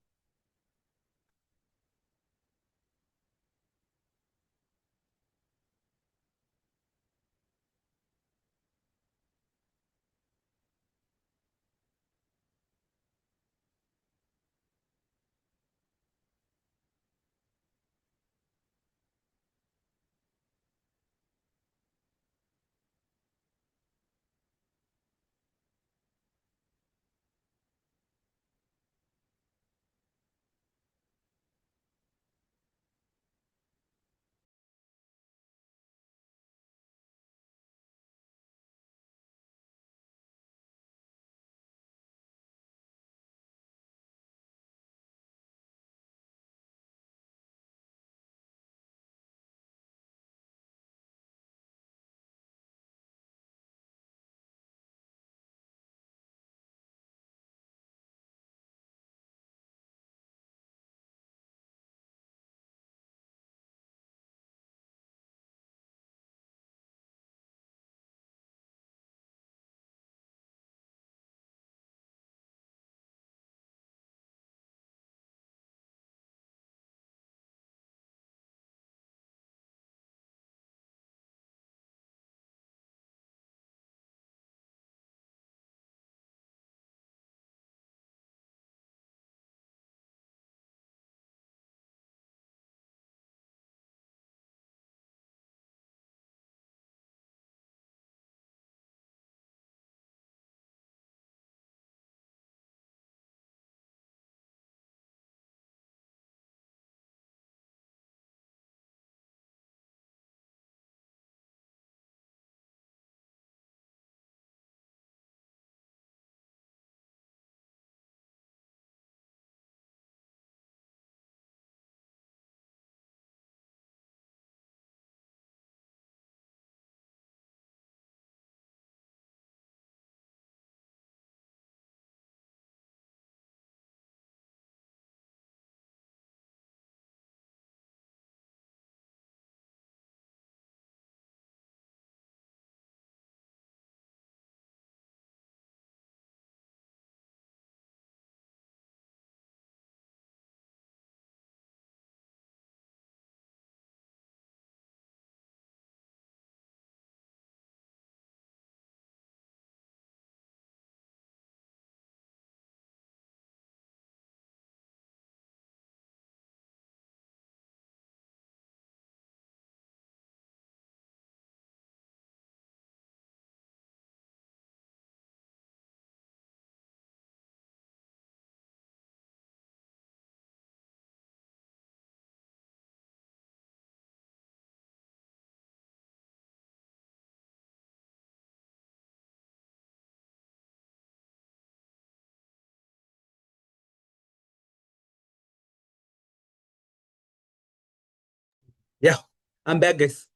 Yeah, I'm back, guys.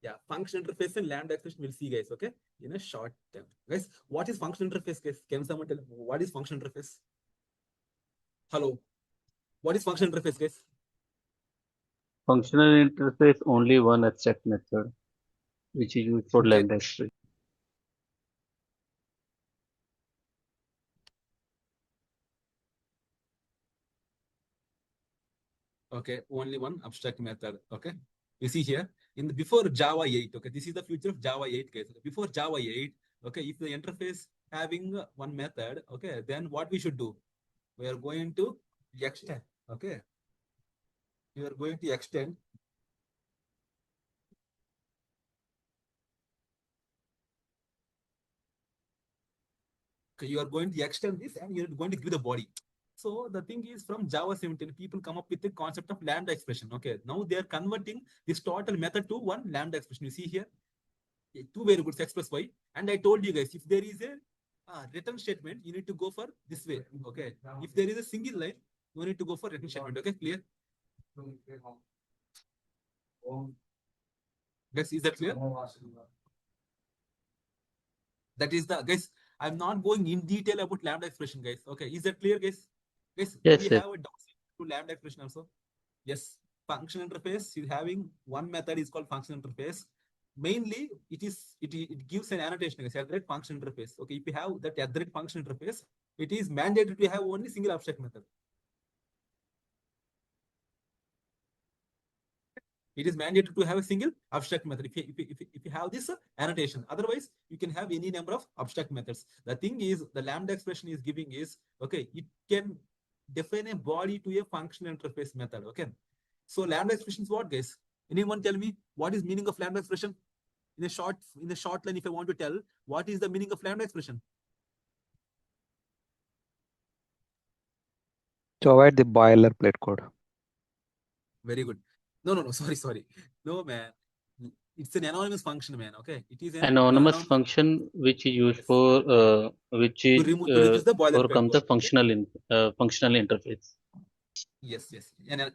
Yeah, function interface and lambda expression we'll see, guys. Okay, in a short time, guys. What is function interface, guys? Can someone tell what is function interface? Hello, what is function interface, guys? Functional interface only one abstract method, which is used for Okay. lambda expression. Okay, only one abstract method. Okay, you see here in the before Java 8. Okay, this is the future of Java 8, guys. Okay, before Java 8, okay, if the interface having one method, okay, then what we should do? We are going to extend. Okay, we are going to extend. Okay, you are going to extend this and you're going to give the body. So the thing is, from Java 17, people come up with the concept of lambda expression. Okay, now they are converting this total method to one lambda expression. You see here, two variables x plus y. And I told you guys, if there is a return statement, you need to go for this way. Okay, if there is a single line, you need to go for return statement. Okay, clear? Guys, is that clear? That is the, guys, I'm not going in detail about lambda expression, guys. Okay, is that clear, guys? Guys, Yes, we yes. have a doubt to lambda expression also. Yes, function interface is having one method is called function interface. Mainly, it gives an annotation, guys, address function interface. Okay, if you have that address function interface, it is mandated to have only single abstract method. It is mandated to have a single abstract method if you have this annotation. Otherwise, you can have any number of abstract methods. The thing is, the lambda expression is giving is, okay, it can define a body to a function interface method. Okay, so lambda expression is what, guys? Anyone tell me what is meaning of lambda expression? In a short line, if I want to tell, what is the meaning of lambda expression? To avoid the boilerplate code. Very good. No, sorry. No, man. It's an anonymous function, man. Okay, it is an Anonymous function which is used for which is to reduce the boilerplate overcome the code. Okay? functional interface. Yes. An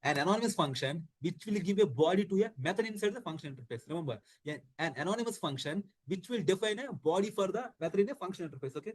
anonymous function which will give a body to a method inside the function interface. Remember, an anonymous function which will define a body for the method in a function interface. Okay.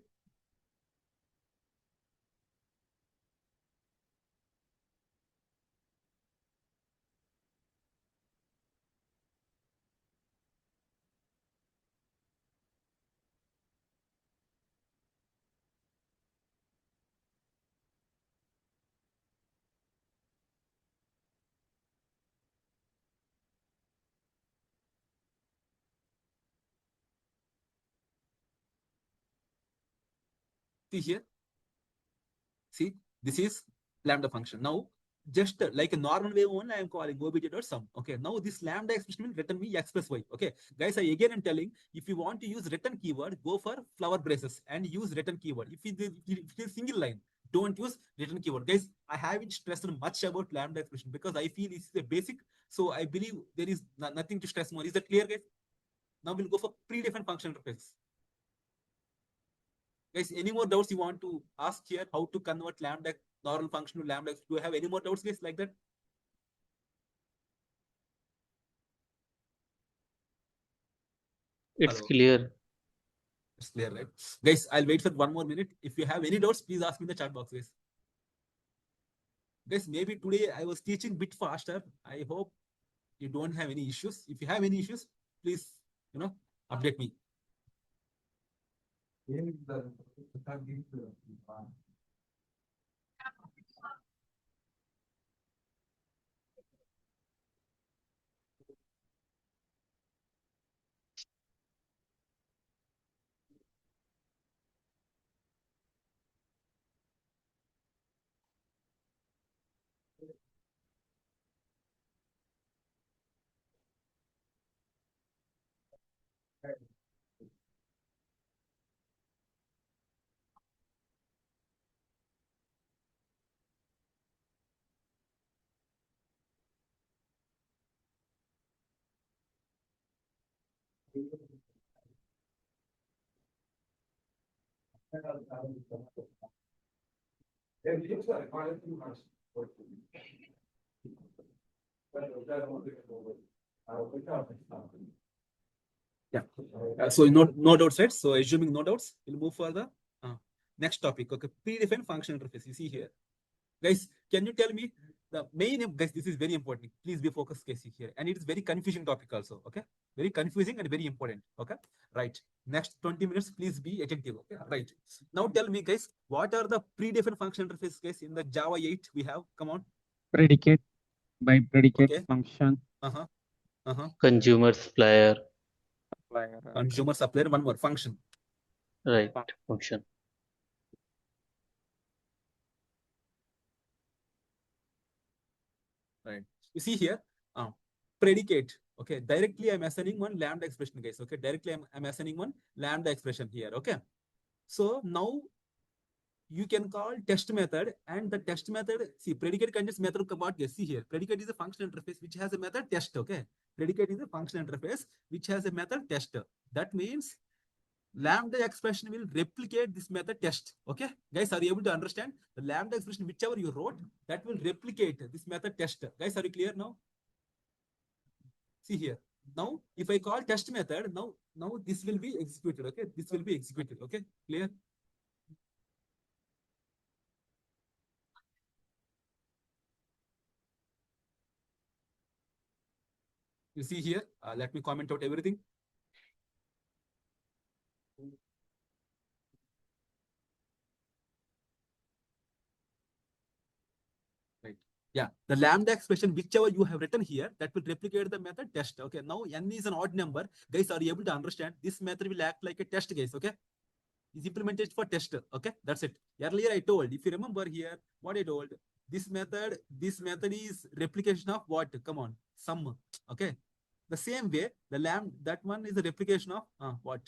See here. See, this is lambda function. Now, just like a normal way only, I am calling OBJ.sum. Okay, now this lambda expression will return me x plus y. Okay, guys, I again am telling, if you want to use return keyword, go for flower braces and use return keyword. If it is single line, don't use return keyword. Guys, I haven't stressed much about lambda expression because I feel it's a basic. So I believe there is nothing to stress more. Is that clear, guys? Now we'll go for predefined function interface. Guys, any more doubts you want to ask here? How to convert lambda normal function to lambda? Do you have any more doubts, guys, like that? It's Hello. clear. It's clear, right? Guys, I'll wait for 1 more minute. If you have any doubts, please ask me in the chat box, guys. Guys, maybe today I was teaching bit faster. I hope you don't have any issues. If you have any issues, please, update me. Yeah. So no doubts, right? So assuming no doubts, we'll move for the next topic. Okay, predefined function interface. You see here, guys. Can you tell me the main? Guys, this is very important. Please be focused, Casey, here, and it is very confusing topic also. Okay, very confusing and very important. Okay, right. Next 20 minutes, please be attentive. Okay, right. Now tell me, guys, what are the predefined function interface, guys, in the Java 8 we have? Come on. Predicate by predicate Okay. function. Consumer supplier. Consumer supplier. One more function. Right. Function. Right. You see here, predicate. Okay. Directly, I'm assigning one lambda expression, guys. Okay. Directly, I'm assigning one lambda expression here. Okay. So now you can call test method, and the test method, see, predicate contains method what, guys? See here, predicate is a function interface which has a method test. Okay. Predicate is a function interface which has a method test. That means lambda expression will replicate this method test. Okay, guys, are you able to understand? The lambda expression, whichever you wrote, that will replicate this method test. Guys, are you clear now? See here. Now, if I call test method, now this will be executed. Okay, this will be executed. Okay, clear? You see here. Let me comment out everything. Right. Yeah, the lambda expression, whichever you have written here, that will replicate the method test. Okay, now n is an odd number. Guys, are you able to understand? This method will act like a test, guys. Okay, is implemented for test. Okay, that's it. Earlier I told, if you remember here, what I told, this method is replication of what? Come on, sum. Okay, the same way, the lambda, that one is a replication of what?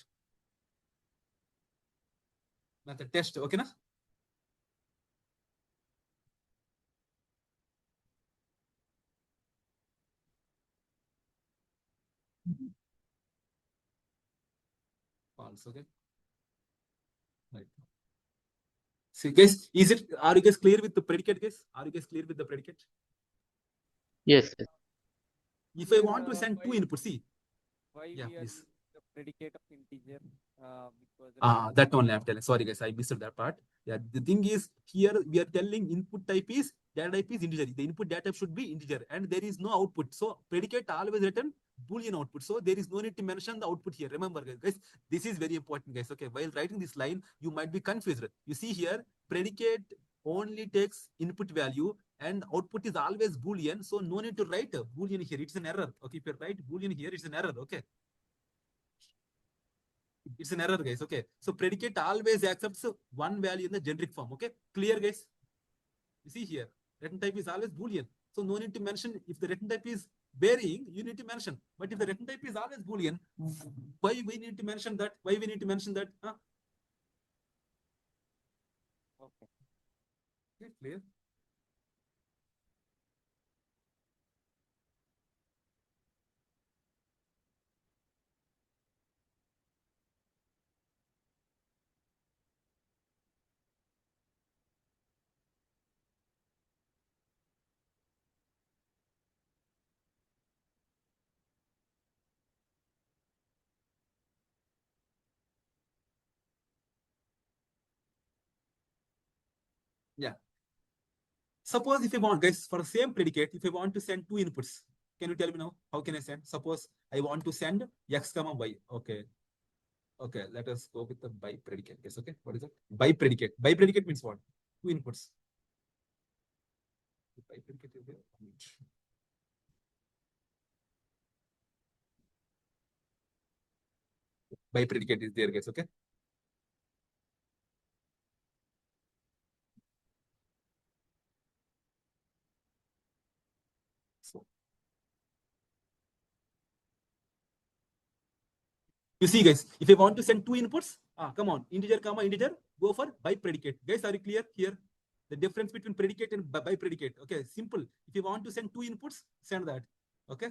Method test. Okay, na? False. Okay. Right. See, guys, are you guys clear with the predicate, guys? Are you guys clear with the predicate? Yes. If I want to send two inputs, see. Why Yeah, we are please. using the predicate of integer? Because That only I'm telling. Sorry, guys, I missed that part. Yeah, the thing is here we are telling input type is data type is integer. The input data type should be integer, and there is no output. So predicate always written Boolean output. So there is no need to mention the output here. Remember, guys, this is very important, guys. Okay, while writing this line, you might be confused. You see here, predicate only takes input value and output is always Boolean. So no need to write a Boolean here. It's an error. Okay, if you write Boolean here, it's an error. Okay. It's an error, guys. Okay. So predicate always accepts one value in the generic form. Okay. Clear, guys? You see here, return type is always Boolean. So no need to mention if the return type is varying, you need to mention. But if the return type is always Boolean, why we need to mention that? Why we need to mention that? Huh? Okay, clear. Yeah. Suppose if you want, guys, for the same predicate, if you want to send two inputs, can you tell me now? How can I send? Suppose I want to send x comma y. Okay. Okay, let us go with the by predicate. Yes, okay. What is it? By predicate. By predicate means what? Two inputs. By predicate is there. By predicate is there, guys. Okay. So you see, guys, if you want to send two inputs, come on, integer comma integer, go for by predicate. Guys, are you clear here? The difference between predicate and by predicate. Okay, simple. If you want to send two inputs, send that. Okay.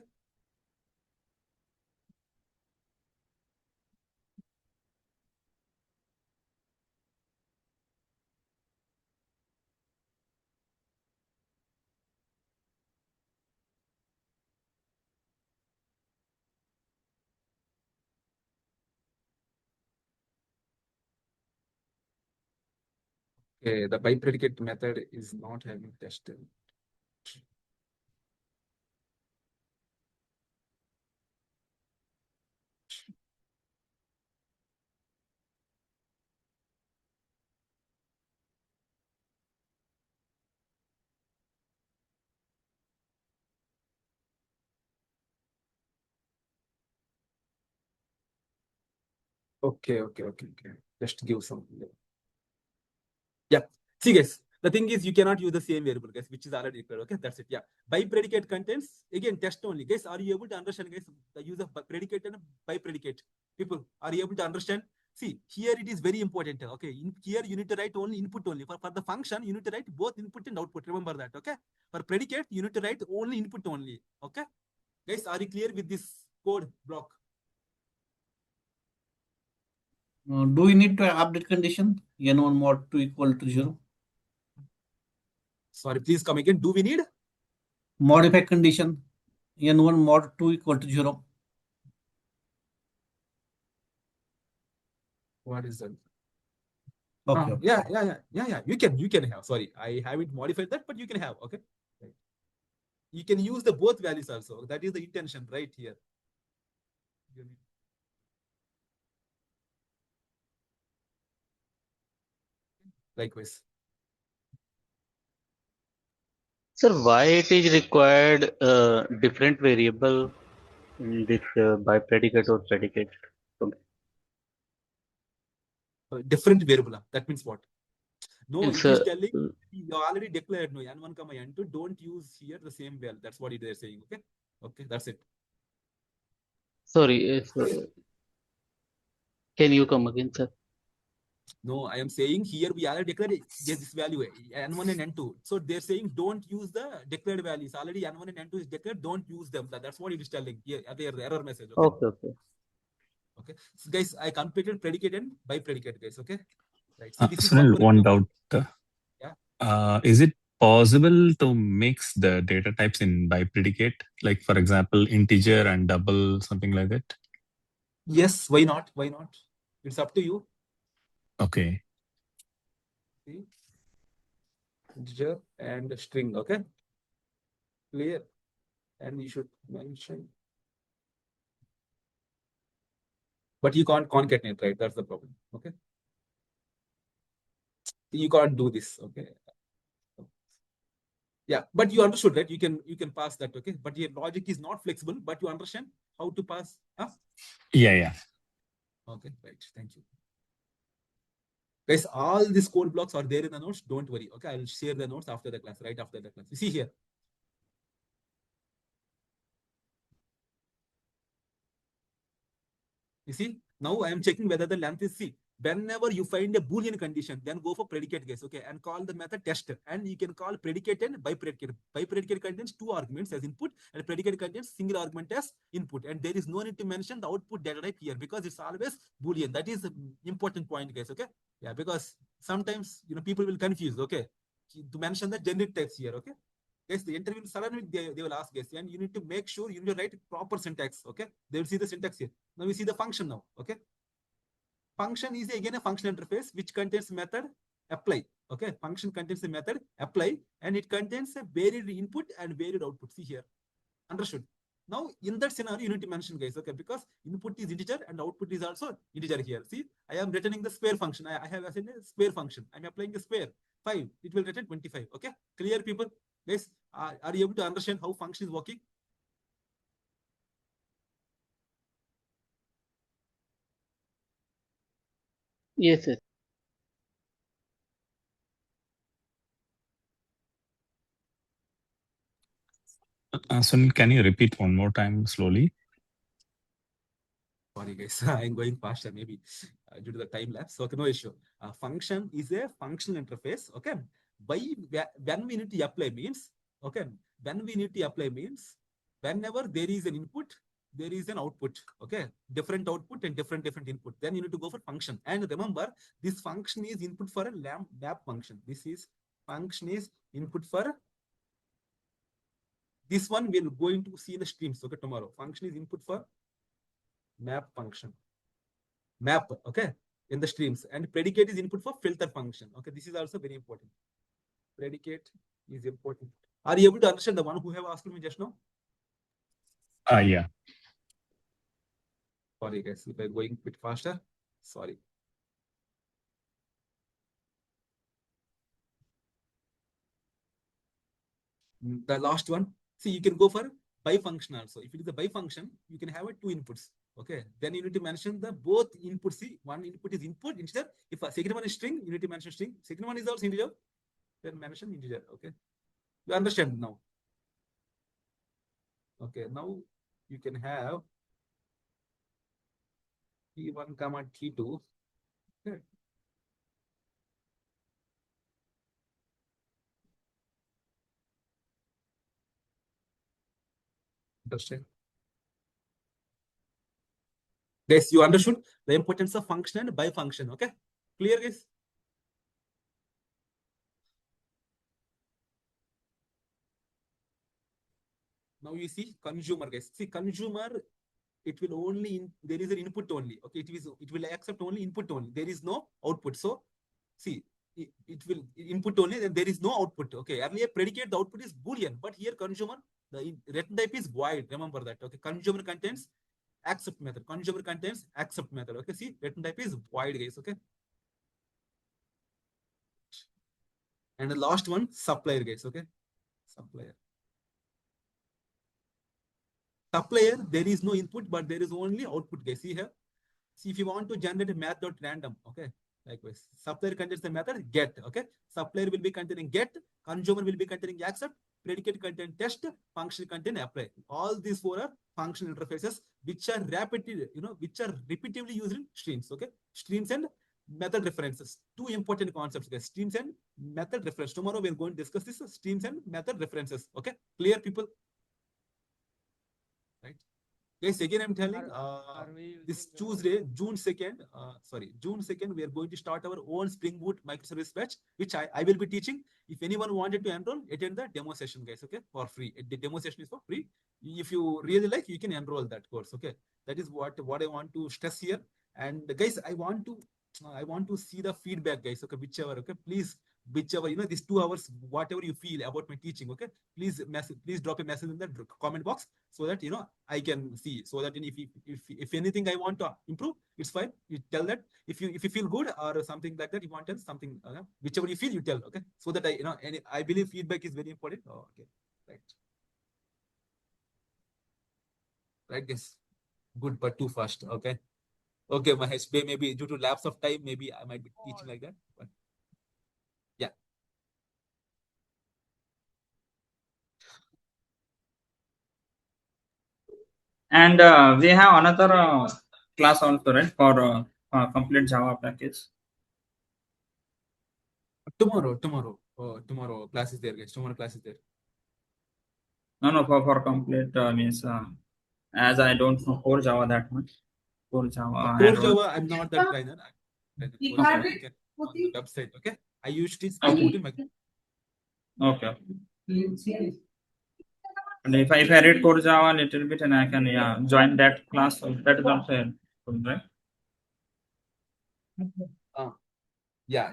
Okay, the by predicate method is not having tested. Okay. Just give some. Yeah. See, guys, the thing is you cannot use the same variable, guys, which is already declared. Okay, that's it. Yeah. By predicate contains, again, test only. Guys, are you able to understand, guys, the use of predicate and by predicate? People, are you able to understand? See, here it is very important. Okay, here you need to write only input only. For the function, you need to write both input and output. Remember that. Okay. For predicate, you need to write only input only. Okay. Guys, are you clear with this code block? Do we need to update condition n1 mod 2 equal to 0? Sorry, please come again. Do we need? Modify condition n1 mod 2 equal to 0. What is that? Okay. Yeah. You can have. Sorry, I haven't modified that, but you can have. Okay. Right. You can use the both values also. That is the intention right here. Likewise. Sir, why it is required different variable in this by predicate or predicate? Okay. Different variable. That means what? No, It's it is telling you already declared no n1, n2. Don't use here the same value. That's what it is saying. Okay. Okay, that's it. sorry, can you come again, sir? No, I am saying here we already declared this value n1 and n2. So they're saying don't use the declared values. Already n1 and n2 is declared. Don't use them. That's what it is telling here. The error message. Okay. Okay. So guys, I completed predicate and by predicate, guys. Okay. Right. So this is Sunil, one doubt. Yeah. Is it possible to mix the data types in by predicate? Like, for example, integer and double, something like that? Yes. Why not? Why not? It's up to you. Okay. See? Integer and string. Okay. Clear. And you should mention. But you can't concatenate, right? That's the problem. Okay. You can't do this. Okay. Yeah, but you understood, right? You can pass that, okay? But your logic is not flexible, but you understand how to pass. Huh? Yeah. Okay, right. Thank you. Guys, all these code blocks are there in the notes. Don't worry. Okay, I'll share the notes after the class, right after the class. You see here. You see, now I am checking whether the length is C. Whenever you find a Boolean condition, then go for predicate, guys, okay? And call the method test. And you can call predicate and by predicate. By predicate contains two arguments as input, and predicate contains single argument as input. And there is no need to mention the output data type here because it's always Boolean. That is the important point, guys, okay? Yeah, because sometimes, people will confuse, okay? To mention the generic text here, okay? Guys, the interview suddenly they will ask, guys, and you need to make sure you need to write proper syntax, okay? They will see the syntax here. Now we see the function now, okay? Function is again a function interface which contains method apply, okay? Function contains the method apply, and it contains a varied input and varied output. See here, understood? Now in that scenario, you need to mention, guys, okay? Because input is integer and output is also integer here. See, I am returning the square function. I have assigned a square function. I'm applying a square 5. It will return 25. Okay, clear, people? Guys, are you able to understand how function is working? Yes. Sunil, can you repeat one more time slowly? Sorry, guys, I'm going faster, maybe due to the time lapse. Okay, no issue. Function is a functional interface. Okay, when we need to apply means, okay, when we need to apply means, whenever there is an input, there is an output. Okay, different output and different input. Then you need to go for function. And remember, this function is input for a map function. This is function is input for. This one we're going to see in the streams. Okay, tomorrow. Function is input for map function. Map, okay? in the streams, and predicate is input for filter function. Okay, this is also very important. Predicate is important. Are you able to understand the one who have asked me just now? Yeah. Sorry guys, if I'm going a bit faster. Sorry. The last one. See, you can go for by function also. If it is a by function, you can have two inputs. Okay. Then you need to mention the both inputs. See, one input is input integer. If a second one is string, you need to mention string. Second one is also integer. Then mention integer. Okay. You understand now? Okay. Now you can have T1 comma T2. Okay. Understand? Guys, you understood the importance of function and by function. Okay. Clear, guys? Now you see consumer, guys. See, consumer, it will only there is an input only. Okay, it will accept only input only. There is no output. So see, it will input only, then there is no output. Okay, earlier predicate the output is boolean, but here consumer, the return type is void. Remember that. Okay, consumer contains accept method. Consumer contains accept method. Okay, see, return type is void, guys. Okay. And the last one, supplier, guys. Okay, supplier. Supplier, there is no input, but there is only output, guys. See here. See, if you want to generate a math.random, okay, likewise, supplier contains the method get, okay. Supplier will be containing get, consumer will be containing accept, predicate contain test, function contain apply. All these four are function interfaces which are which are repetitively used in streams, okay. Streams and method references. Two important concepts, guys. Streams and method reference. Tomorrow we are going to discuss this streams and method references. Okay, clear, people? Right. Guys, again, I'm telling this Tuesday, June 2nd, June 2nd, we are going to start our own Spring Boot microservice batch, which I will be teaching. If anyone wanted to enroll, attend the demo session, guys, okay, for free. The demo session is for free. If you really like, you can enroll that course, okay. That is what I want to stress here. And guys, I want to see the feedback, guys, okay, whichever, whichever, these 2 hours, whatever you feel about my teaching, okay, please drop a message in the comment box so that, I can see, so that if anything I want to improve, it's fine. You tell that. If you feel good or something like that, you want to tell something, whichever you feel, you tell, okay, so that I believe feedback is very important. Oh, okay, right, guys, good, but too fast, okay. Okay, Mahesh, maybe due to lapse of time, maybe I might be teaching like that, but yeah. And we have another class also, right, for complete Java package. Tomorrow class is there, guys. Tomorrow class is there. No, for complete means as I don't know CoreJava that much. CoreJava. CoreJava, I'm not that trainer. CoreJava, on the website, okay. I used it. Okay. And if I read CoreJava a little bit, and I can join that class, so that is also good, right? Yeah.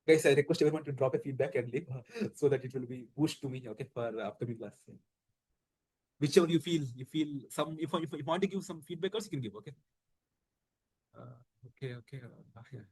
Guys, I request everyone to drop a feedback and leave so that it will be boost to me, okay, for upcoming class. Whichever you feel some, if you want to give some feedback, also you can give, okay. Okay. Yeah.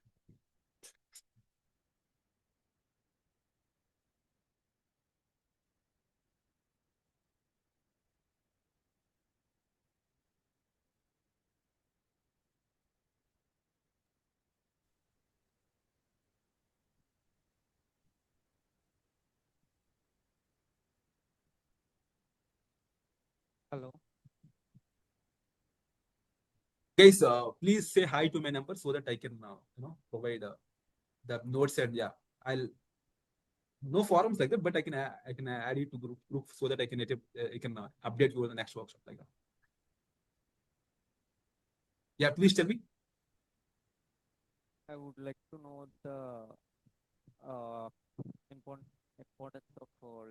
Hello. Guys, please say hi to my number so that I can provide the notes, and yeah, I'll no forums like that, but I can add you to group so that I can update you on the next workshop like that. Yeah, please tell me. I would like to know the uh, importance of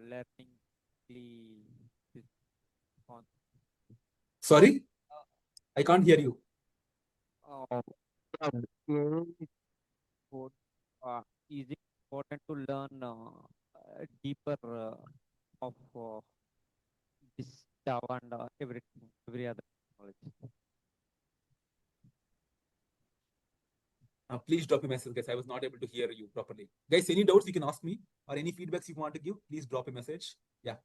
learning this concept. Sorry, I can't hear you. Is it important to learn deeper of this Java and every other technology? Please drop a message, guys. I was not able to hear you properly. Guys, any doubts you can ask me or any feedbacks you want to give, please drop a message. Yeah.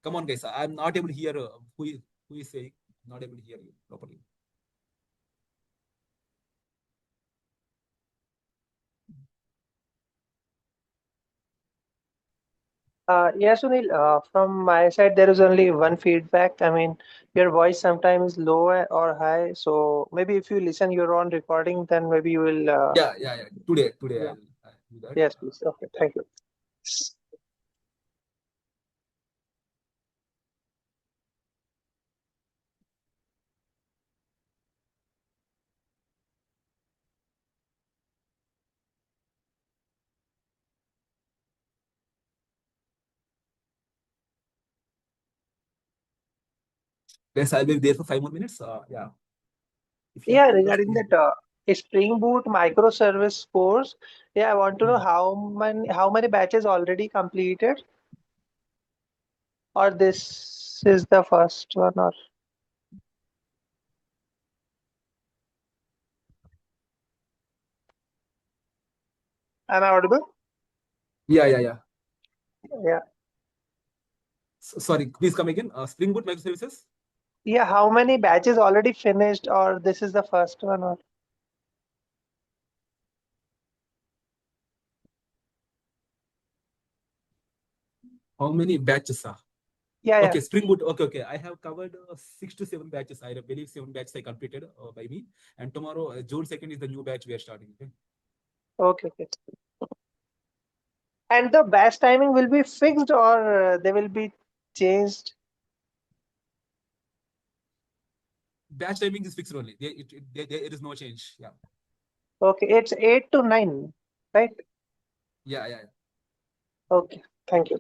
Come on, guys. I'm not able to hear who is saying. I'm not able to hear you properly. Yeah, Sunil, from my side, there is only one feedback. I mean, your voice sometimes low or high. So maybe if you listen your own recording, then maybe you will. Yeah. Today Yeah. I'll do that. Yes, please. Okay, thank you. Guys, I'll be there for 5 more minutes. Yeah. If you Yeah, have any doubts, regarding please. that Spring Boot microservice course, yeah, I want to know how many batches already completed, or this is the first one, or am I audible? Yeah. Yeah. Sorry, please come again. Spring Boot microservices. Yeah, how many batches already finished, or this is the first one, or How many batches are? yeah. Okay, Spring Boot. Okay. I have covered 6 to 7 batches. I believe 7 batches I completed by me. And tomorrow, June 2nd, is the new batch we are starting. Okay. And the batch timing will be fixed, or they will be changed? Batch timing is fixed only. There is no change. Yeah. Okay, it's 8 to 9, right? Yeah. Okay, thank you.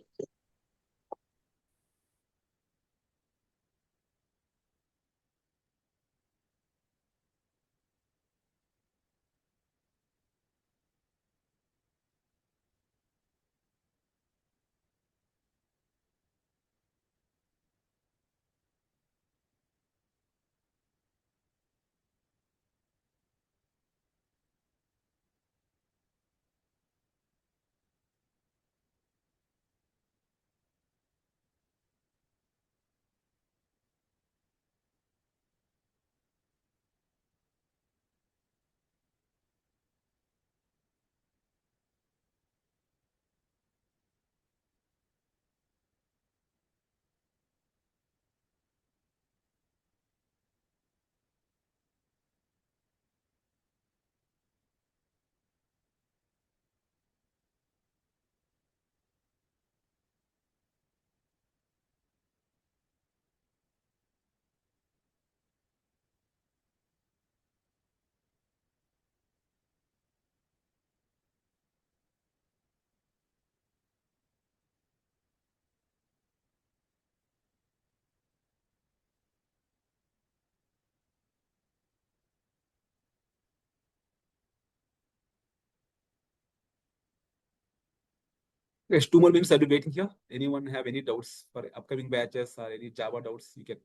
Yes, 2 more minutes. I'll be waiting here. Anyone have any doubts for upcoming batches or any Java doubts? You can.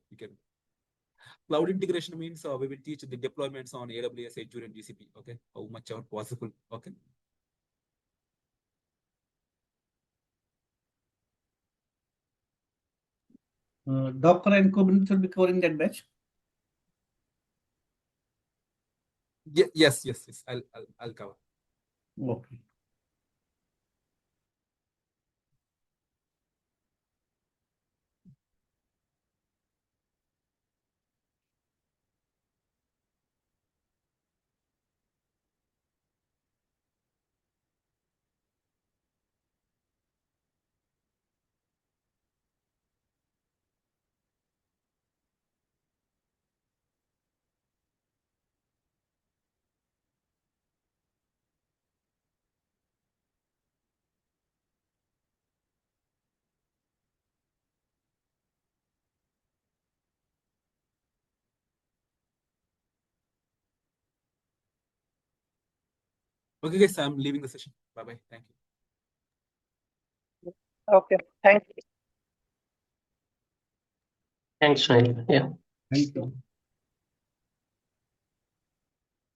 Cloud integration means we will teach the deployments on AWS, Azure, and GCP. Okay, how much are possible? Okay. Docker and Kubernetes will be covering that batch. Yes. I'll cover. Okay. Okay, guys, I'm leaving the session. Bye-bye. Thank you. Okay, thank you. Thanks, Sunil. Yeah. Thank you.